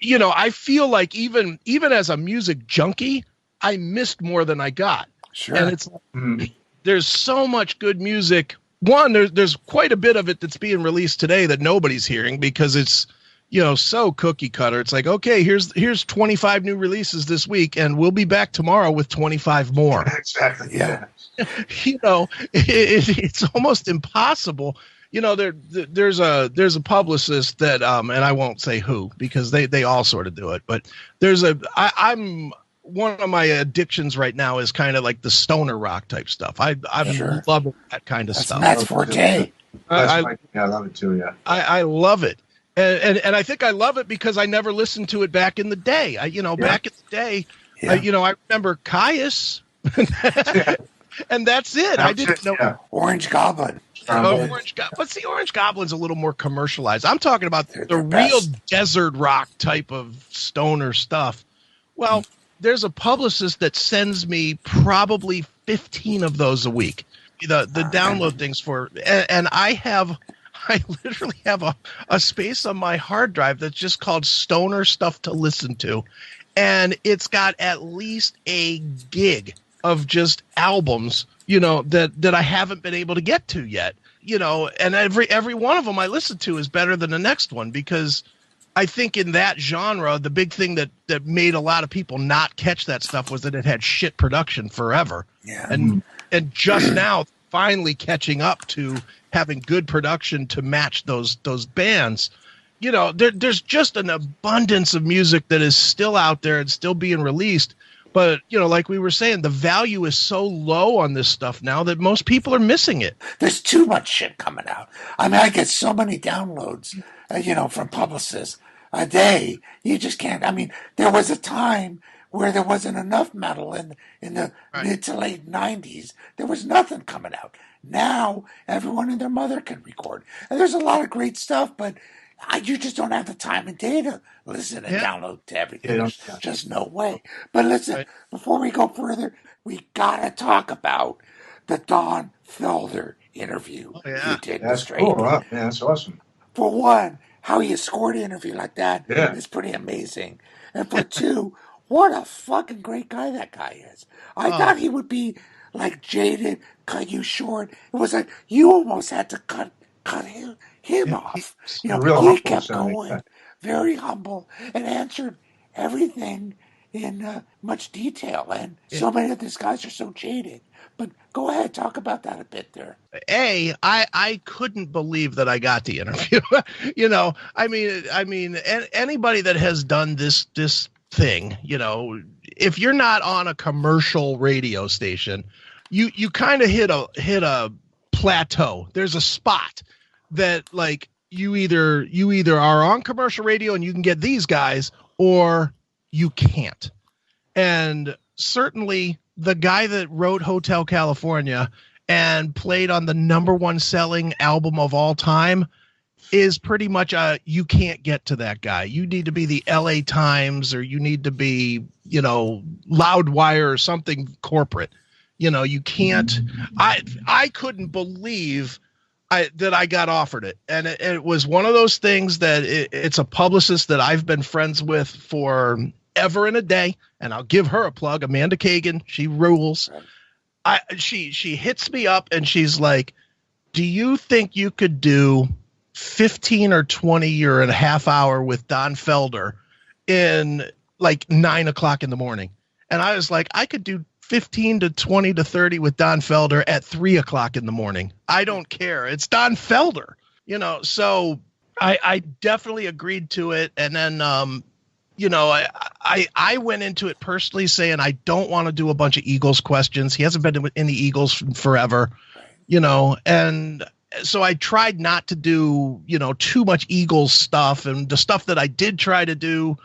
I feel like even as a music junkie, I missed more than I got. Sure. And it's there's so much good music. One, there's quite a bit of it that's being released today that nobody's hearing because it's so cookie cutter. It's like, okay, here's 25 new releases this week, and we'll be back tomorrow with 25 more. Exactly. Yeah. It's almost impossible. There's a publicist that and I won't say who because they all sort of do it, but I'm one of my addictions right now is kind of like the stoner rock type stuff. I'm loving that kind of stuff. That's forte. I love it too. Yeah, I love it, and I think I love it because I never listened to it back in the day. Back in the day, I remember Caius, and that's it. I didn't know Orange Goblin. But see, Orange Goblin's a little more commercialized. I'm talking about the real desert rock type of stoner stuff. Well, there's a publicist that sends me probably 15 of those a week. The download things and I literally have a space on my hard drive that's just called stoner stuff to listen to. And it's got at least a gig of just albums, that I haven't been able to get to yet, and every one of them I listen to is better than the next one because I think in that genre, the big thing that made a lot of people not catch that stuff was that it had shit production forever. Yeah. And just now finally catching up to having good production to match those bands. There's just an abundance of music that is still out there and still being released. But, like we were saying, the value is so low on this stuff now that most people are missing it. There's too much shit coming out. I mean, I get so many downloads, from publicists a day. You just can't. I mean, there was a time where there wasn't enough metal in the mid to late 90s. There was nothing coming out. Now, everyone and their mother can record. And there's a lot of great stuff, but you just don't have the time and day to listen and download to everything. There's just no way. But listen, before we go further, we got to talk about the Don Felder interview you did. That's cool. Huh? Yeah, that's awesome. For one, how you scored an interview like that is pretty amazing. And for two, what a fucking great guy that guy is. I thought he would be like jaded, cut you short. It was like you almost had to cut him off. He kept going, very humble, and answered everything in much detail. And so many of these guys are so jaded. But go ahead, talk about that a bit there. I couldn't believe that I got the interview. I mean, anybody that has done this thing, if you're not on a commercial radio station, you kind of hit a plateau. There's a spot that like you either are on commercial radio and you can get these guys or you can't. And certainly the guy that wrote Hotel California and played on the #1 selling album of all time is pretty much you can't get to that guy. You need to be the LA Times or you need to be, Loudwire or something corporate. You can't. I couldn't believe that I got offered it. And it was one of those things that it's a publicist that I've been friends with for ever in a day. And I'll give her a plug, Amanda Kagan. She rules. She hits me up and she's like, do you think you could do 15 or 20 or a half hour with Don Felder in like 9 o'clock in the morning? And I was like, I could do 15 to 20 to 30 with Don Felder at 3 o'clock in the morning. I don't care. It's Don Felder, you know? So I definitely agreed to it. And then, you know, I went into it personally saying, I don't want to do a bunch of Eagles questions. He hasn't been in the Eagles forever, you know? And so I tried not to do, you know, too much Eagles stuff. And the stuff that I did try to do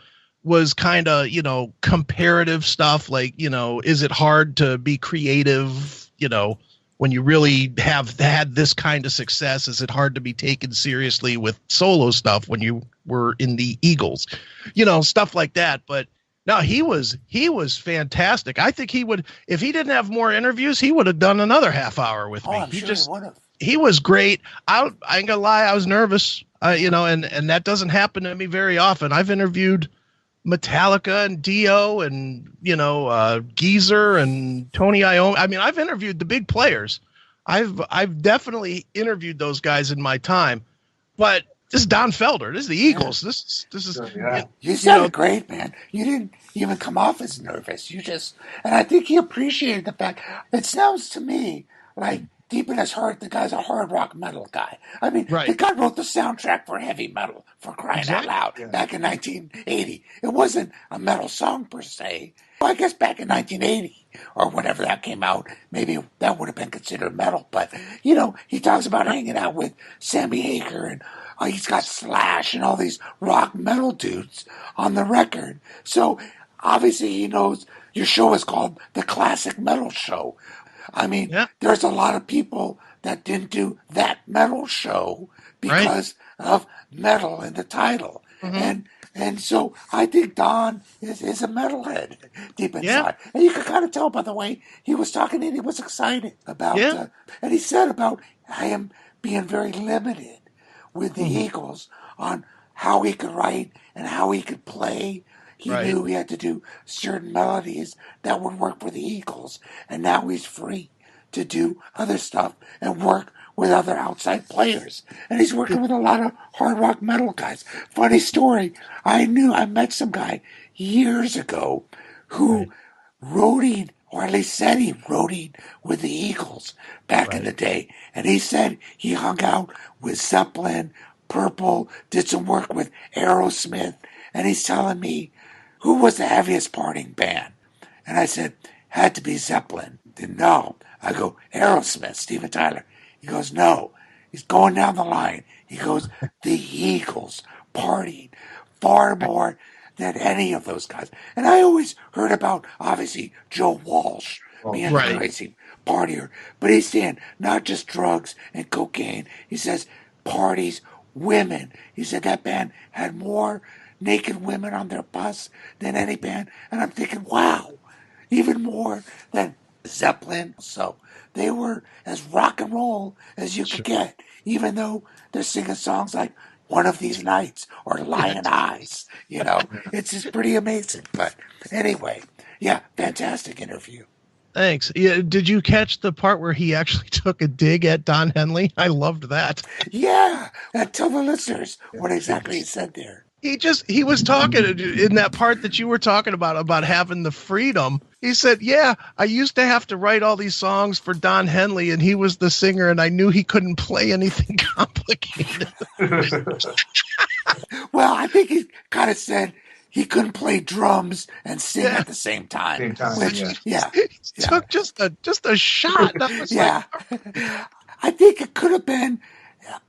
was kind of, you know, comparative stuff. Like, you know, is it hard to be creative, you know, when you really have had this kind of success? Is it hard to be taken seriously with solo stuff when you were in the Eagles, you know, stuff like that. But no, he was fantastic. I think he would, if he didn't have more interviews, he would have done another half hour with me. I'm sure he would have. He was great. I ain't gonna lie, I was nervous, you know, and that doesn't happen to me very often. I've interviewed Metallica and Dio and, you know, Geezer and Tony Iommi. I mean, I've interviewed the big players. I've definitely interviewed those guys in my time, but this is Don Felder. This is the Eagles. Yeah. This is. Yeah. You sounded great, man. You didn't even come off as nervous. And I think he appreciated the fact. It sounds to me like deep in his heart, the guy's a hard rock metal guy. I mean, the guy wrote the soundtrack for heavy metal, for crying out loud, back in 1980. It wasn't a metal song per se. Well, I guess back in 1980 or whenever that came out, maybe that would have been considered metal. But, you know, he talks about hanging out with Sammy Hagar and he's got Slash and all these rock metal dudes on the record. So obviously he knows your show is called The Classic Metal Show. I mean, there's a lot of people that didn't do that metal show because of metal in the title. Mm-hmm. And so I think Don is a metalhead deep inside. Yeah. And you could kind of tell by the way he was talking and he was excited about and he said about him being very limited with the Eagles on how he could write and how he could play. He knew he had to do certain melodies that would work for the Eagles, and now he's free to do other stuff and work with other outside players. And he's working with a lot of hard rock metal guys. Funny story, I met some guy years ago who wrote, or at least said he wrote with the Eagles back in the day. And he said he hung out with Zeppelin, Purple, did some work with Aerosmith, and he's telling me, who was the heaviest partying band? And I said, had to be Zeppelin. No. I go, Aerosmith, Steven Tyler. He goes, no. He's going down the line. He goes, the Eagles partying far more than any of those guys. And I always heard about, obviously, Joe Walsh being a crazy partier. But he's saying not just drugs and cocaine. He says parties, women. He said that band had more naked women on their bus than any band. And I'm thinking, wow, even more than Zeppelin. So they were as rock and roll as you could get, even though they're singing songs like One of These Nights or Lion Eyes. You know, it's just pretty amazing. But anyway, fantastic interview. Thanks. Yeah, did you catch the part where he actually took a dig at Don Henley? I loved that. Yeah. Tell the listeners what exactly he said there. He was talking in that part that you were talking about having the freedom. He said, I used to have to write all these songs for Don Henley and he was the singer and I knew he couldn't play anything complicated. Well, I think he kind of said he couldn't play drums and sing at the same time. Which, took just a shot. That was I think it could have been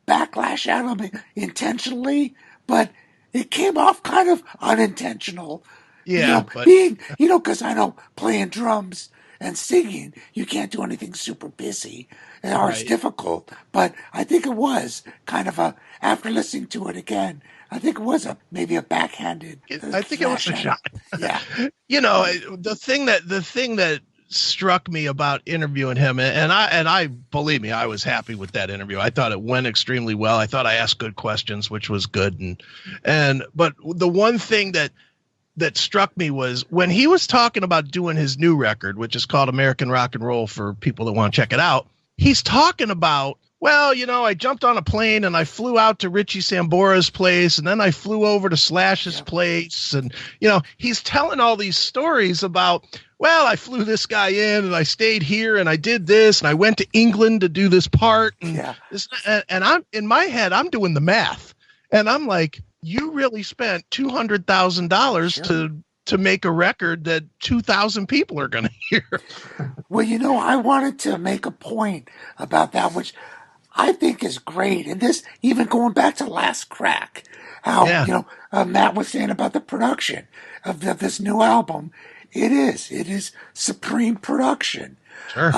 backlash at him intentionally, but it came off kind of unintentional. Yeah, because I know playing drums and singing, you can't do anything super busy, or it's difficult. But I think it was kind of after listening to it again, I think it was maybe a backhanded. I think it was a shot. Yeah. You know, the thing that struck me about interviewing him, and I believe me, I was happy with that interview. I thought it went extremely well. I thought I asked good questions, which was good, but the one thing that that struck me was when he was talking about doing his new record, which is called American Rock and Roll for people that want to check it out. He's talking about, well, I jumped on a plane and I flew out to Richie Sambora's place, and then I flew over to Slash's place. And, he's telling all these stories about, well, I flew this guy in and I stayed here and I did this and I went to England to do this part. And, and I'm in my head, I'm doing the math. And I'm like, you really spent $200,000 to make a record that 2,000 people are going to hear. Well, I wanted to make a point about that, which I think is great. And this, even going back to Last Crack, how, Matt was saying about the production of this new album. It is supreme production. Sure.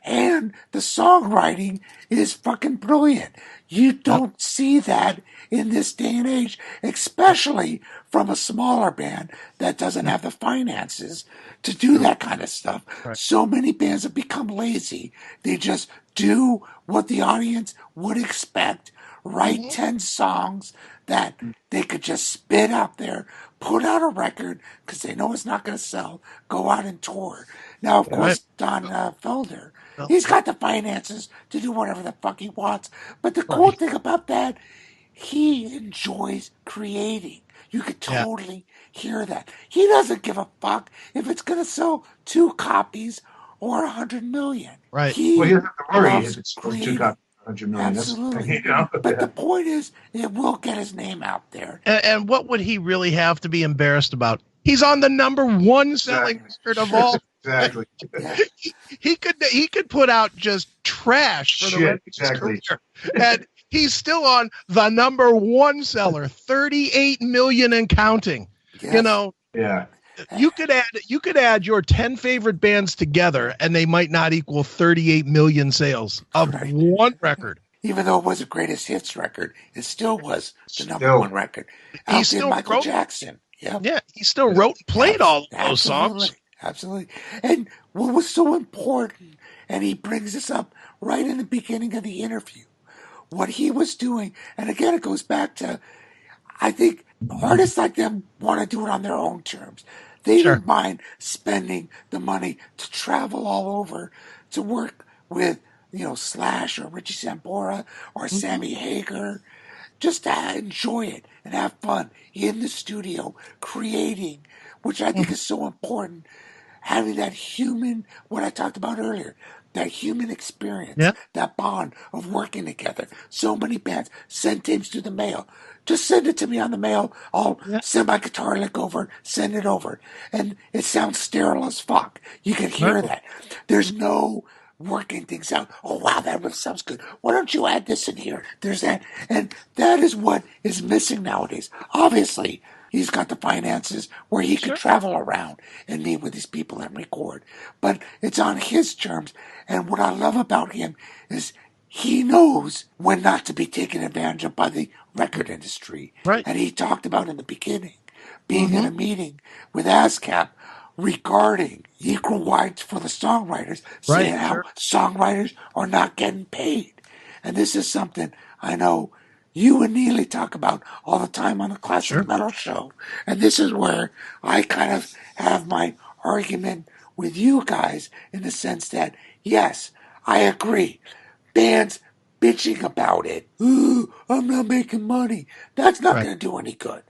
And the songwriting is fucking brilliant. You don't see that in this day and age, especially from a smaller band that doesn't have the finances to do that kind of stuff. Right. So many bands have become lazy. They just do what the audience would expect, write 10 songs that they could just spit out there, put out a record because they know it's not going to sell, go out and tour. Now, of course, Don Felder, he's got the finances to do whatever the fuck he wants. But the cool thing about that, he enjoys creating. You could totally hear that. He doesn't give a fuck if it's going to sell 2 copies or 100 million. Right. He doesn't have to worry if it's 2 creating. copies. 100 million. Absolutely. But the point is, it will get his name out there. And what would he really have to be embarrassed about? He's on the #1 selling record of all. Exactly. He could put out just trash for the rest of his career. And he's still on the #1 seller, 38 million and counting. Yes. Yeah. You could add your 10 favorite bands together and they might not equal 38 million sales of one record. Even though it was a greatest hits record, it still was the #1 record. He still Michael Jackson. Yeah, he still wrote and played all those songs. Absolutely. And what was so important, and he brings this up right in the beginning of the interview, what he was doing, and again, it goes back to, I think artists like them want to do it on their own terms. They don't mind spending the money to travel all over to work with, Slash or Richie Sambora or Sammy Hagar, just to enjoy it and have fun in the studio, creating, which I think is so important, having that human, what I talked about earlier, that human experience, that bond of working together. So many bands send tapes through the mail. Just send it to me on the mail. I'll send my guitar lick over, send it over. And it sounds sterile as fuck. You can hear that. There's no working things out. Oh, wow, that riff sounds good. Why don't you add this in here? There's that. And that is what is missing nowadays. Obviously, he's got the finances where he can travel around and meet with these people and record. But it's on his terms. And what I love about him is he knows when not to be taken advantage of by the record industry. Right. And he talked about in the beginning, being in a meeting with ASCAP regarding equal rights for the songwriters, saying how songwriters are not getting paid. And this is something I know you and Neely talk about all the time on the Classic Metal Show. And this is where I kind of have my argument with you guys in the sense that, yes, I agree. Bands bitching about it. Ooh, I'm not making money. That's not going to do any good.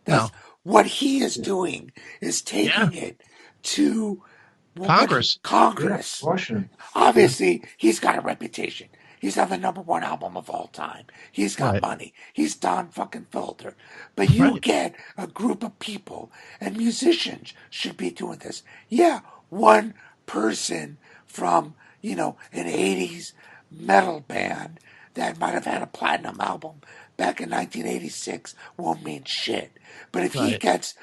That's what he is doing is taking it to Congress. Congress. Obviously, he's got a reputation. He's on the #1 album of all time. He's got money. He's Don fucking Felder. But you get a group of people, and musicians should be doing this. Yeah, one person from, an 80s metal band that might have had a platinum album back in 1986 won't mean shit. But if he gets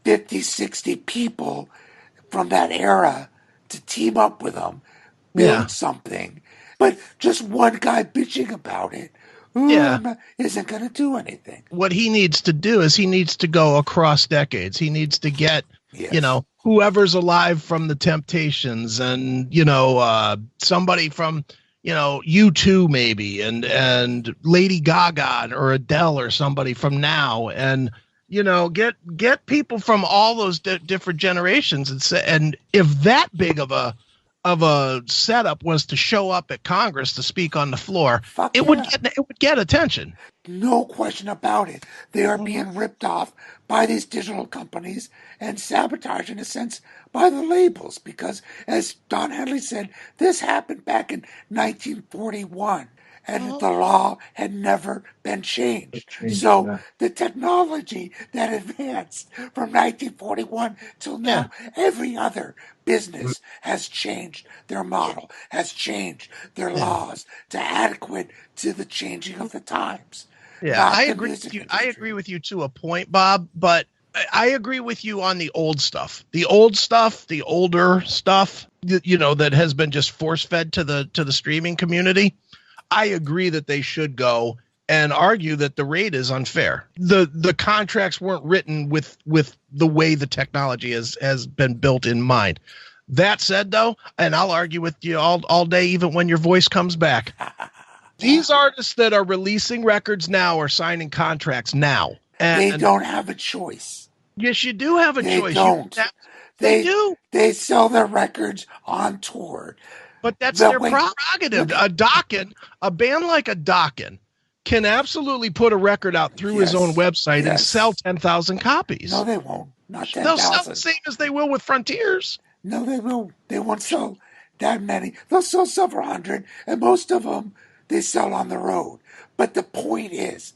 50, 60 people from that era to team up with him, build something, but just one guy bitching about it isn't going to do anything. What he needs to do is he needs to go across decades. He needs to get, whoever's alive from the Temptations and, somebody from, U2 maybe and Lady Gaga or Adele or somebody from now and Get people from all those different generations and if that big of a setup was to show up at Congress to speak on the floor, it would get attention. No question about it. They are being ripped off by these digital companies and sabotaged, in a sense, by the labels. Because, as Don Henley said, this happened back in 1941, and the law had never been changed. So the technology that advanced from 1941 till now, every other business has changed their model, has changed their laws to adequate to the changing of the times. Yeah, I agree with you. I agree with you to a point, Bob, but I agree with you on the old stuff. The old stuff, the older stuff, that has been just force-fed to the streaming community. I agree that they should go and argue that the rate is unfair. The contracts weren't written with the way the technology has been built in mind. That said, though, and I'll argue with you all day, even when your voice comes back. These artists that are releasing records now are signing contracts now. And they don't have a choice. Yes, you do have a choice. They do. They sell their records on tour. But that's their prerogative. A band like a Dokken can absolutely put a record out through his own website and sell 10,000 copies. No, they won't. Not 10,000. They'll sell the same as they will with Frontiers. No, they won't. They won't sell that many. They'll sell several hundred, and most of them they sell on the road. But the point is,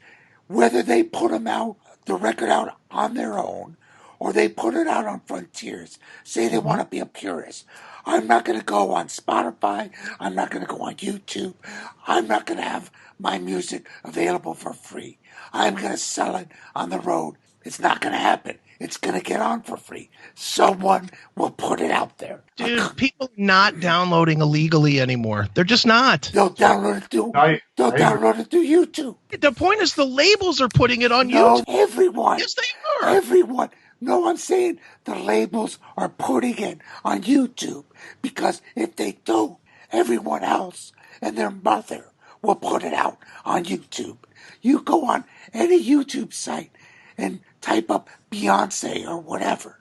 whether they put the record out on their own, or they put it out on Frontiers, say they want to be a purist. I'm not going to go on Spotify. I'm not going to go on YouTube. I'm not going to have my music available for free. I'm going to sell it on the road. It's not going to happen. It's going to get on for free. Someone will put it out there. Dude, people are not downloading illegally anymore. They're just not. They'll download it through YouTube. The point is the labels are putting it on YouTube. No, everyone. Yes, they are. Everyone. No, I'm saying the labels are putting it on YouTube because if they don't, everyone else and their mother will put it out on YouTube. You go on any YouTube site and type up Beyonce or whatever.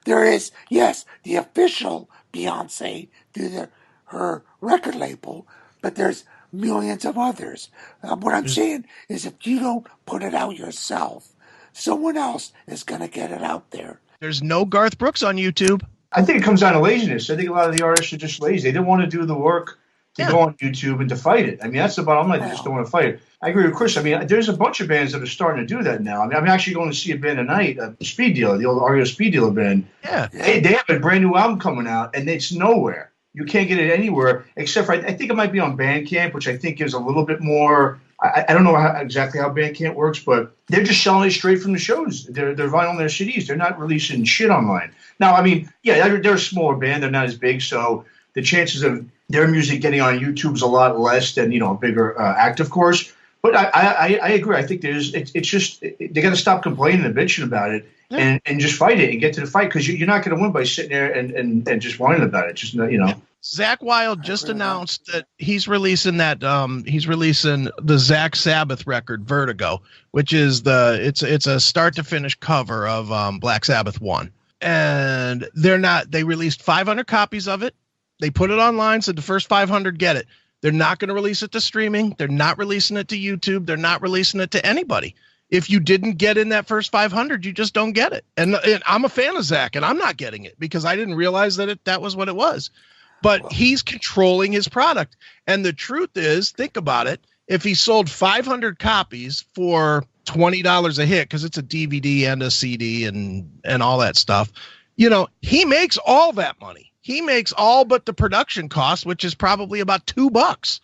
There is, yes, the official Beyonce through her record label, but there's millions of others. What I'm saying is if you don't put it out yourself, someone else is going to get it out there. There's no Garth Brooks on YouTube. I think it comes down to laziness. I think a lot of the artists are just lazy. They didn't want to do the work to go on YouTube and to fight it. I mean, that's the bottom line. They just don't want to fight it. I agree with Chris. I mean, there's a bunch of bands that are starting to do that now. I mean, I'm actually going to see a band tonight, Speed Dealer, the old REO Speed Dealer band. Yeah. They have a brand new album coming out, and it's nowhere. You can't get it anywhere except for, I think it might be on Bandcamp, which I think gives a little bit more. I don't know exactly how Bandcamp works, but they're just selling it straight from the shows. They're vinyl their CDs. They're not releasing shit online. Now, I mean, yeah, they're a smaller band. They're not as big, so the chances of their music getting on YouTube is a lot less than, a bigger act, of course. But I agree. I think it's just they got to stop complaining and bitching about it and just fight it and get to the fight, because you're not going to win by sitting there and just whining about it. Just Zakk Wylde just announced that he's releasing the Zakk Sabbath record Vertigo, which is it's a start to finish cover of Black Sabbath 1. And they released 500 copies of it. They put it online, said the first 500 get it. They're not going to release it to streaming. They're not releasing it to YouTube. They're not releasing it to anybody. If you didn't get in that first 500, you just don't get it. And I'm a fan of Zakk, and I'm not getting it because I didn't realize that was what it was. But he's controlling his product. And the truth is, think about it. If he sold 500 copies for $20 a hit, because it's a DVD and a CD and all that stuff, he makes all that money. He makes all but the production cost, which is probably about $2.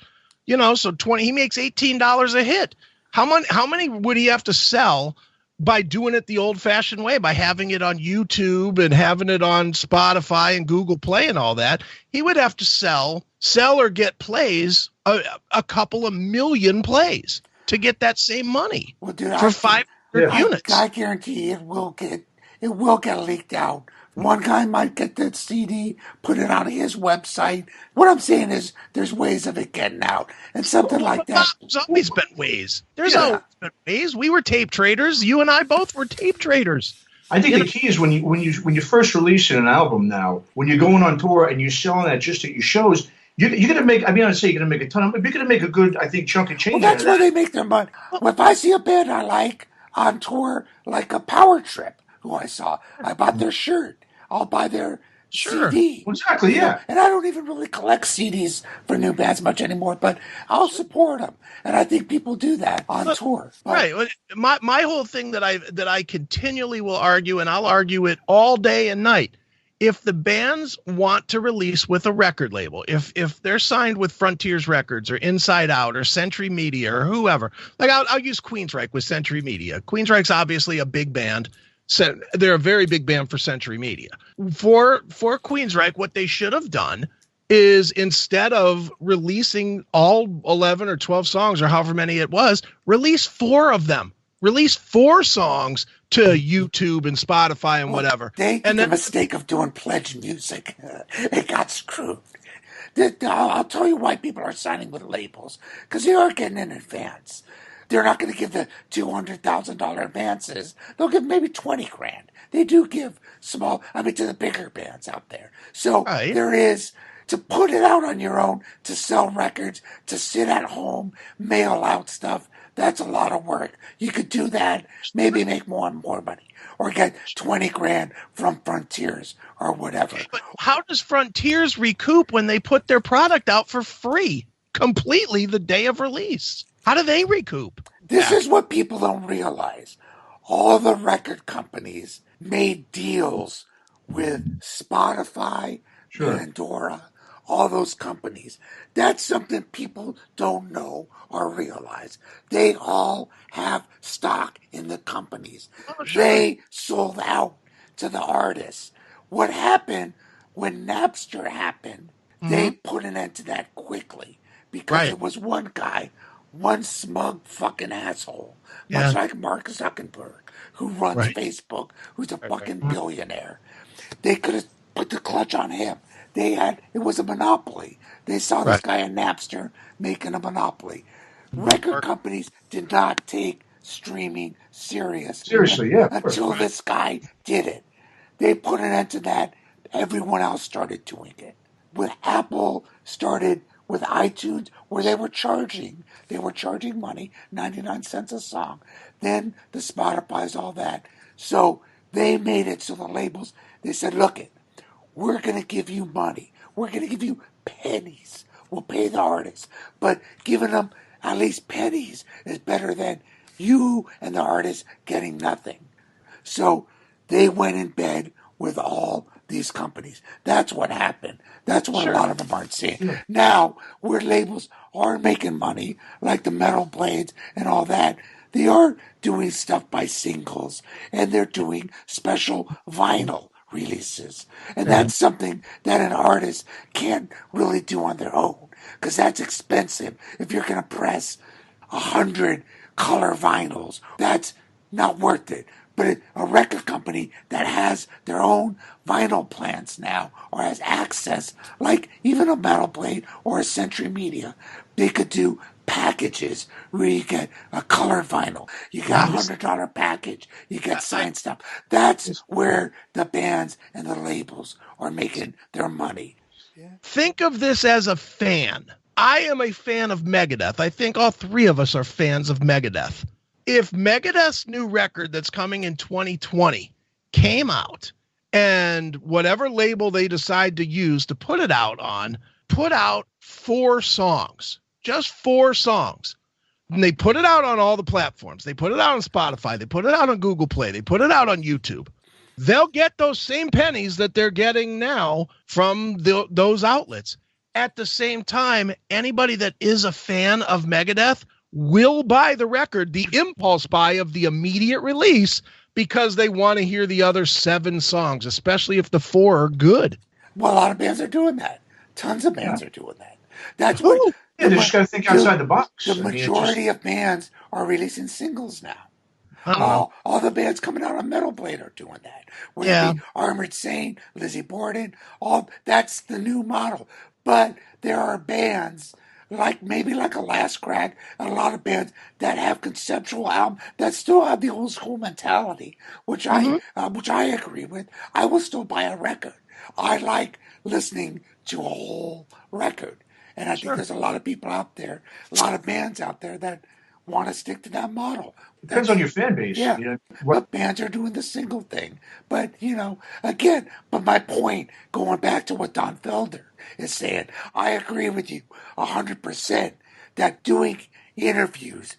So he makes $18 a hit. How many would he have to sell by doing it the old-fashioned way, by having it on YouTube and having it on Spotify and Google Play and all that? He would have to sell or get plays, a couple of million plays to get that same money for 500 units. I guarantee it will get leaked out One guy might get the CD, put it on his website. What I'm saying is there's ways of it getting out. And something like that. There's always been ways. There's Yeah. always been ways. We were tape traders. You and I both were tape traders. I think the key is when you first release an album now, when you're going on tour and you're selling that just at your shows, you're going to make, I mean, I'd say you're going to make a ton of, you're going to make a good, I think, chunk of change. Well, that's where they make their money. Well, if I see a band I like on tour, like a Power Trip, who I saw, I bought their shirt. I'll buy their CD. Exactly, yeah. And I don't even really collect CDs for new bands much anymore, but I'll support them. And I think people do that on tour. But, right. My whole thing that I continually will argue, and I'll argue it all day and night. If the bands want to release with a record label, if they're signed with Frontiers Records or Inside Out or Century Media or whoever, like I'll use Queensryche with Century Media. Queensryche's obviously a big band. So they're a very big band for Century Media. For Queensryche, what they should have done is, instead of releasing all 11 or 12 songs or however many it was, release 4 of them. Release 4 songs to YouTube and Spotify and whatever. They did the mistake of doing pledge music. It got screwed. I'll tell you why people are signing with labels. Because they are getting in advance. They're not going to give the $200,000 advances. They'll give maybe $20,000. They do give to the bigger bands out there. So there is, to put it out on your own, to sell records, to sit at home, mail out stuff, that's a lot of work. You could do that, maybe make more and more money, or get $20,000 from Frontiers or whatever. But how does Frontiers recoup when they put their product out for free completely the day of release? How do they recoup? This is what people don't realize. All the record companies made deals with Spotify, Pandora, all those companies. That's something people don't know or realize. They all have stock in the companies. They sold out to the artists. What happened when Napster happened, they put an end to that quickly because it was one guy, one smug fucking asshole, much like Mark Zuckerberg, who runs Facebook, who's a fucking billionaire. They could have put the clutch on him. It was a monopoly. They saw this guy in Napster making a monopoly. Record companies did not take streaming seriously until this guy did it. They put an end to that. Everyone else started doing it. With Apple started with iTunes, where they were charging money, 99 cents a song. Then the Spotify's, all that. So they made it so the labels, they said, look it, we're going to give you money. We're going to give you pennies. We'll pay the artists. But giving them at least pennies is better than you and the artist getting nothing. So they went in bed with all these companies. That's what happened. That's what a lot of them aren't seeing. Now, where labels are making money, like the Metal Blades and all that, they are doing stuff by singles, and they're doing special vinyl releases. And that's something that an artist can't really do on their own, because that's expensive. If you're going to press 100 color vinyls, that's not worth it. But a record company that has their own vinyl plants now, or has access, like even a Metal Blade or a Century Media, they could do packages where you get a color vinyl. You got a $100 package. You get signed stuff. That's where the bands and the labels are making their money. Think of this as a fan. I am a fan of Megadeth. I think all 3 of us are fans of Megadeth. If Megadeth's new record that's coming in 2020 came out, and whatever label they decide to use to put it out on, put out 4 songs, just 4 songs. And they put it out on all the platforms. They put it out on Spotify. They put it out on Google Play. They put it out on YouTube. They'll get those same pennies that they're getting now from those outlets. At the same time, anybody that is a fan of Megadeth will buy the record, the impulse buy of the immediate release, because they want to hear the other 7 songs, especially if the 4 are good. Well, a lot of bands are doing that. Tons of bands are doing that. That's what. They just got to think outside the box. The majority of bands are releasing singles now. All the bands coming out on Metal Blade are doing that. Whether it be Armored Saint, Lizzie Borden, that's the new model. But there are bands maybe like a Last Crack and a lot of bands that have conceptual albums that still have the old school mentality, which I agree with. I will still buy a record. I like listening to a whole record. And I think there's a lot of people out there, a lot of bands out there that want to stick to that model. Depends on your fan base. Yeah. You know, But bands are doing the single thing. But, again, my point, going back to what Don Felder is saying, I agree with you 100% that doing interviews,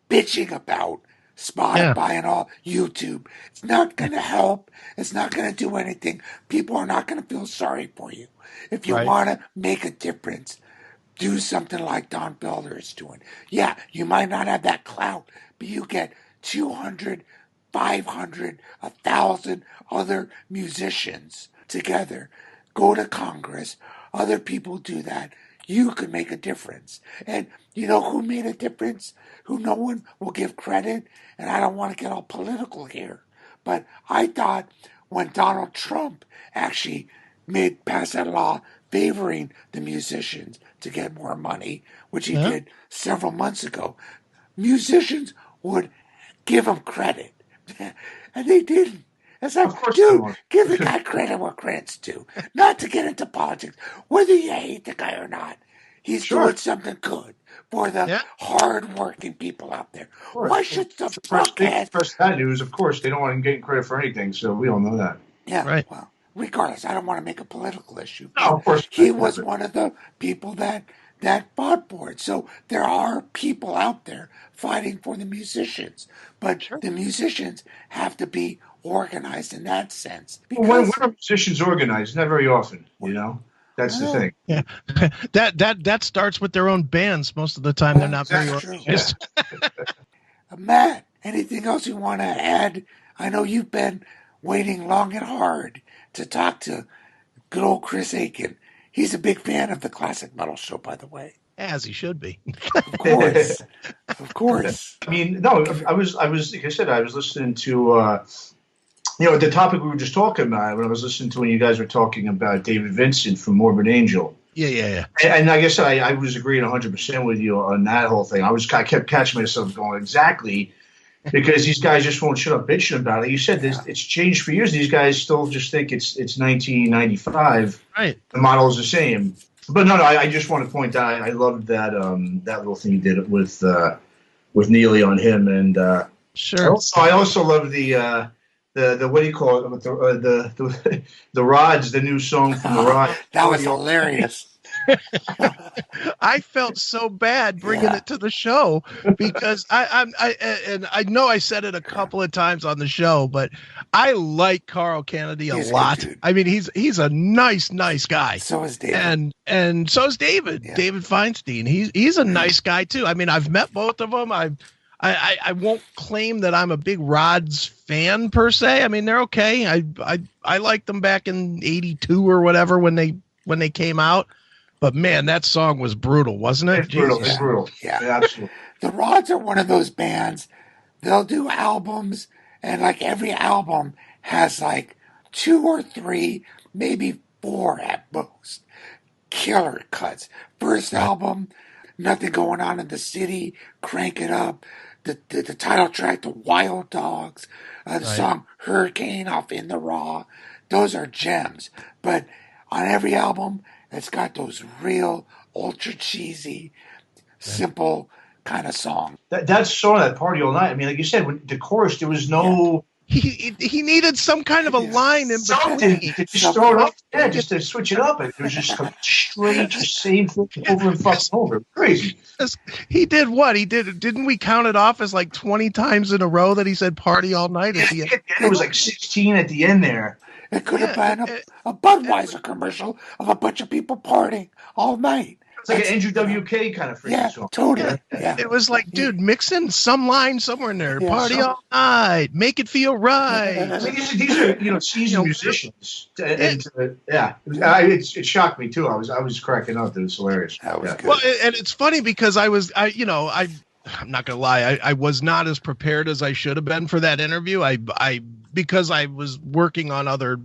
bitching about Spotify and all, YouTube, it's not going to help. It's not going to do anything. People are not going to feel sorry for you. If you want to make a difference, do something like Don Felder is doing. Yeah, you might not have that clout, but you get 200, 500, 1,000 other musicians together. Go to Congress. Other people do that. You could make a difference. And you know who made a difference? Who no one will give credit? And I don't want to get all political here. But I thought when Donald Trump actually passed that law favoring the musicians to get more money, which he did several months ago, musicians would give him credit. And they didn't. It's like, dude, give the guy credit where credit's due. Not to get into politics. Whether you hate the guy or not, he's doing something good for the hard-working people out there. Why should the fuckhead... First bad news, of course, they don't want him getting credit for anything, so we all know that. Yeah, well, regardless, I don't want to make a political issue. No, of course. He was one of the people that fought for it. So there are people out there fighting for the musicians. But the musicians have to be organized in that sense. Because when are musicians organized? Not very often, That's the thing. Yeah, that starts with their own bands. Most of the time, they're not very organized. Matt, anything else you want to add? I know you've been waiting long and hard to talk to good old Chris Akin. He's a big fan of the Classic Metal Show, by the way. As he should be. Of course. I mean, no, I was like I said, I was listening to the topic we were just talking about when I was listening to when you guys were talking about David Vincent from Morbid Angel. Yeah. And like I said, I was agreeing 100% with you on that whole thing. I kept catching myself going, exactly, because these guys just won't shut up bitching about it. You said it's changed for years. These guys still just think it's 1995. Right. The model is the same. But no, I just want to point out, I loved that that little thing you did with Neely on him, and sure. I also love the what do you call it? The Rods, the new song from the Rods. That was hilarious. I felt so bad bringing it to the show because I know I said it a couple of times on the show, but I like Carl Kennedy a lot. I mean, he's a nice guy. So is David, and so is David. Yeah. David Feinstein. He's a nice guy too. I mean, I've met both of them. I won't claim that I'm a big Rods fan per se. I mean, they're okay. I liked them back in '82 or whatever when they came out. But man, that song was brutal, wasn't it? It's brutal. Yeah, absolutely. The Rods are one of those bands. They'll do albums, and like every album has like 2 or 3, maybe 4 at most, killer cuts. First album, Nothing Going On in the City, Crank It Up. The title track, The Wild Dogs. The song Hurricane off In the Raw. Those are gems. But on every album, it's got those real ultra cheesy, simple kind of song. That song, that Party All Night. I mean, like you said, when the chorus, there was no. He needed some kind of a line in between. Just throw it up, just to switch it up. It was just straight, just same thing over and fucking over. Crazy. He did what? Didn't we count it off as like 20 times in a row that he said "Party All Night"? It was like 16 at the end there. It could have been a Budweiser commercial of a bunch of people partying all night. It's like an Andrew WK kind of freaking song. Totally. Yeah. It was like, dude, mix in some line somewhere in there. Party all night, make it feel right. These are seasoned musicians. It shocked me too. I was cracking up. It was hilarious. That was good. Well, and it's funny because I I'm not gonna lie, I was not as prepared as I should have been for that interview. Because I was working on other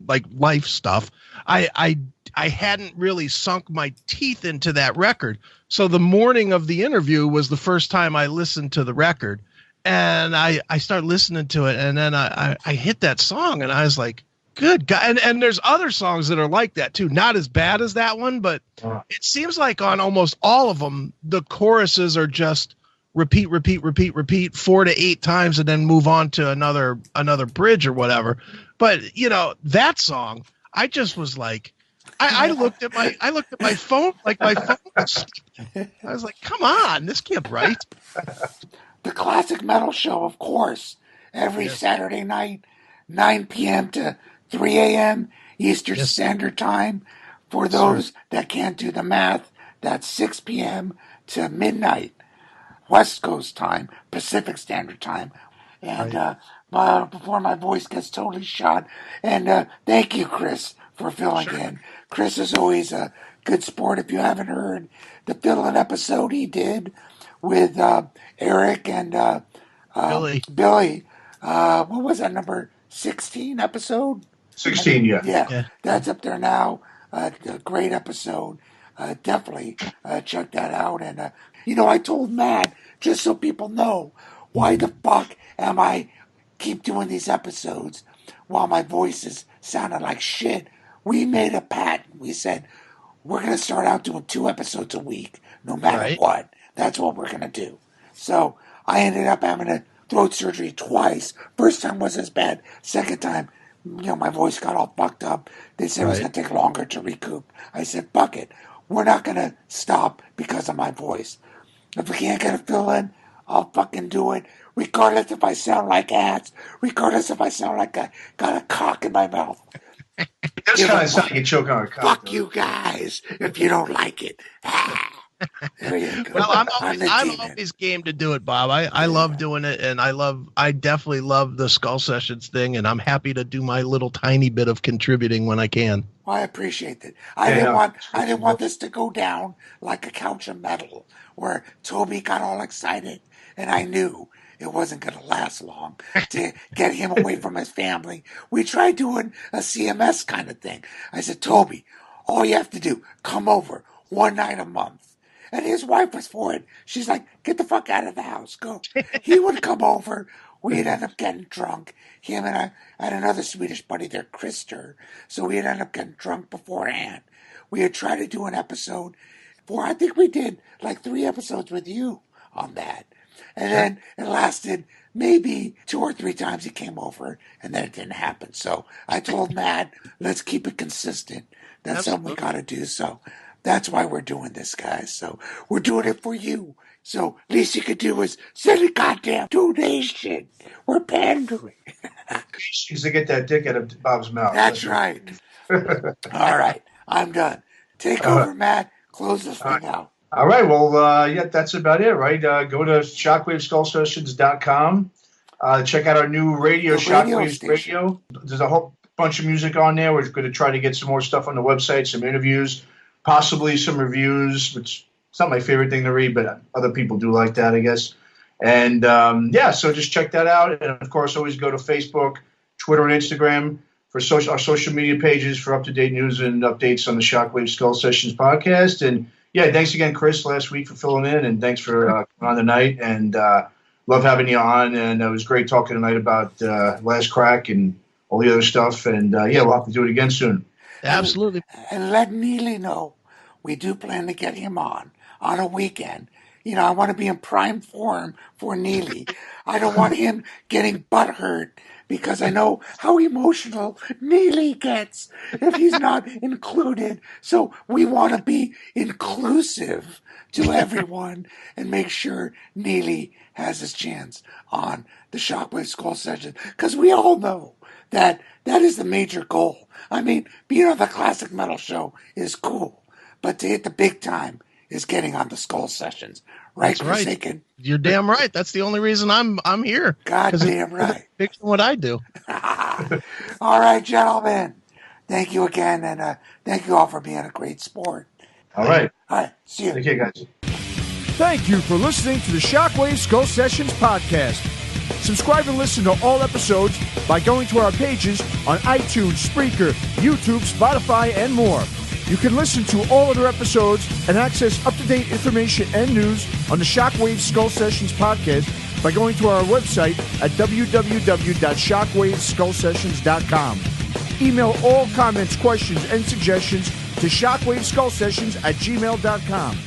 like life stuff. I hadn't really sunk my teeth into that record. So the morning of the interview was the first time I listened to the record, and I started listening to it, and then I hit that song, and I was like, good God. And there's other songs that are like that too. Not as bad as that one, but it seems like on almost all of them, the choruses are just repeat 4 to 8 times and then move on to another bridge or whatever. But you know, that song, I just was like, I looked at my phone, like my phone was, I was like, come on, this can't be right. The Classic Metal Show, of course, every Saturday night, 9 p.m. to 3 a.m. Eastern Standard Time. For those that can't do the math, that's 6 p.m. to midnight West Coast time, Pacific Standard Time. And before my voice gets totally shot, and thank you, Chris, for filling in. Chris is always a good sport. If you haven't heard the fill-in episode he did with Eric and Billy, what was that, number 16 episode? 16, Yeah, that's up there now. A great episode. Definitely check that out. And, I told Matt, just so people know, why the fuck am I keep doing these episodes while my voice is sounding like shit? We made a pact. We said, we're going to start out doing 2 episodes a week, no matter what. That's what we're going to do. So I ended up having a throat surgery twice. First time was as bad. Second time, my voice got all fucked up. They said it was going to take longer to recoup. I said, fuck it. We're not going to stop because of my voice. If we can't get a fill in, I'll fucking do it. Regardless if I sound like ass. Regardless if I sound like I got a cock in my mouth. It does kind of sound like you choke on a cock. Fuck you guys if you don't like it. There you go. Well, I'm always game to do it, Bob. I love doing it, and I definitely love the Skull Sessions thing, and I'm happy to do my little tiny bit of contributing when I can. Well, I appreciate that. I didn't want this to go down like a couch of metal, where Toby got all excited, and I knew it wasn't going to last long to get him away from his family. We tried doing a CMS kind of thing. I said, Toby, all you have to do, come over 1 night a month. And his wife was for it. She's like, get the fuck out of the house. Go. He would come over. We'd end up getting drunk. Him and I had another Swedish buddy there, Krister. So we'd end up getting drunk beforehand. We had tried to do an episode I think we did like 3 episodes with you on that. And then it lasted maybe 2 or 3 times he came over, and then it didn't happen. So I told Matt, let's keep it consistent. That's something we got to do. So that's why we're doing this, guys. So we're doing it for you. So least you could do is send a goddamn donation. We're pandering. She's to get that dick out of Bob's mouth. That's right. All right. I'm done. Take over, Matt. Close this thing out. All right. Well, that's about it, right? Go to shockwaveskullsessions.com. Check out our new radio, Shockwaves Radio. There's a whole bunch of music on there. We're going to try to get some more stuff on the website, some interviews, possibly some reviews, which it's not my favorite thing to read, but other people do like that, I guess. And, so just check that out. And, of course, always go to Facebook, Twitter, and Instagram for our social media pages for up-to-date news and updates on the Shockwave Skull Sessions podcast. And, thanks again, Chris, last week for filling in, and thanks for coming on tonight. And love having you on. And it was great talking tonight about Last Crack and all the other stuff. And, we'll have to do it again soon. Absolutely. And let Neely know we do plan to get him on a weekend. I want to be in prime form for Neely. I don't want him getting butthurt because I know how emotional Neely gets if he's not included. So we want to be inclusive to everyone and make sure Neely has his chance on the Shockwave Skull Session, because we all know that is the major goal. I mean, being on the Classic Metal Show is cool, but to hit the big time is getting on the Skull Sessions. Right, Chris Akin? You're damn right. That's the only reason I'm here. Goddamn right. Fixing what I do. All right, gentlemen. Thank you again, and thank you all for being a great sport. All right. See you. Thank you, guys. Thank you for listening to the Shockwave Skull Sessions podcast. Subscribe and listen to all episodes by going to our pages on iTunes, Spreaker, YouTube, Spotify, and more. You can listen to all other episodes and access up-to-date information and news on the Shockwave Skull Sessions podcast by going to our website at www.shockwaveskullsessions.com. Email all comments, questions, and suggestions to shockwaveskullsessions@gmail.com.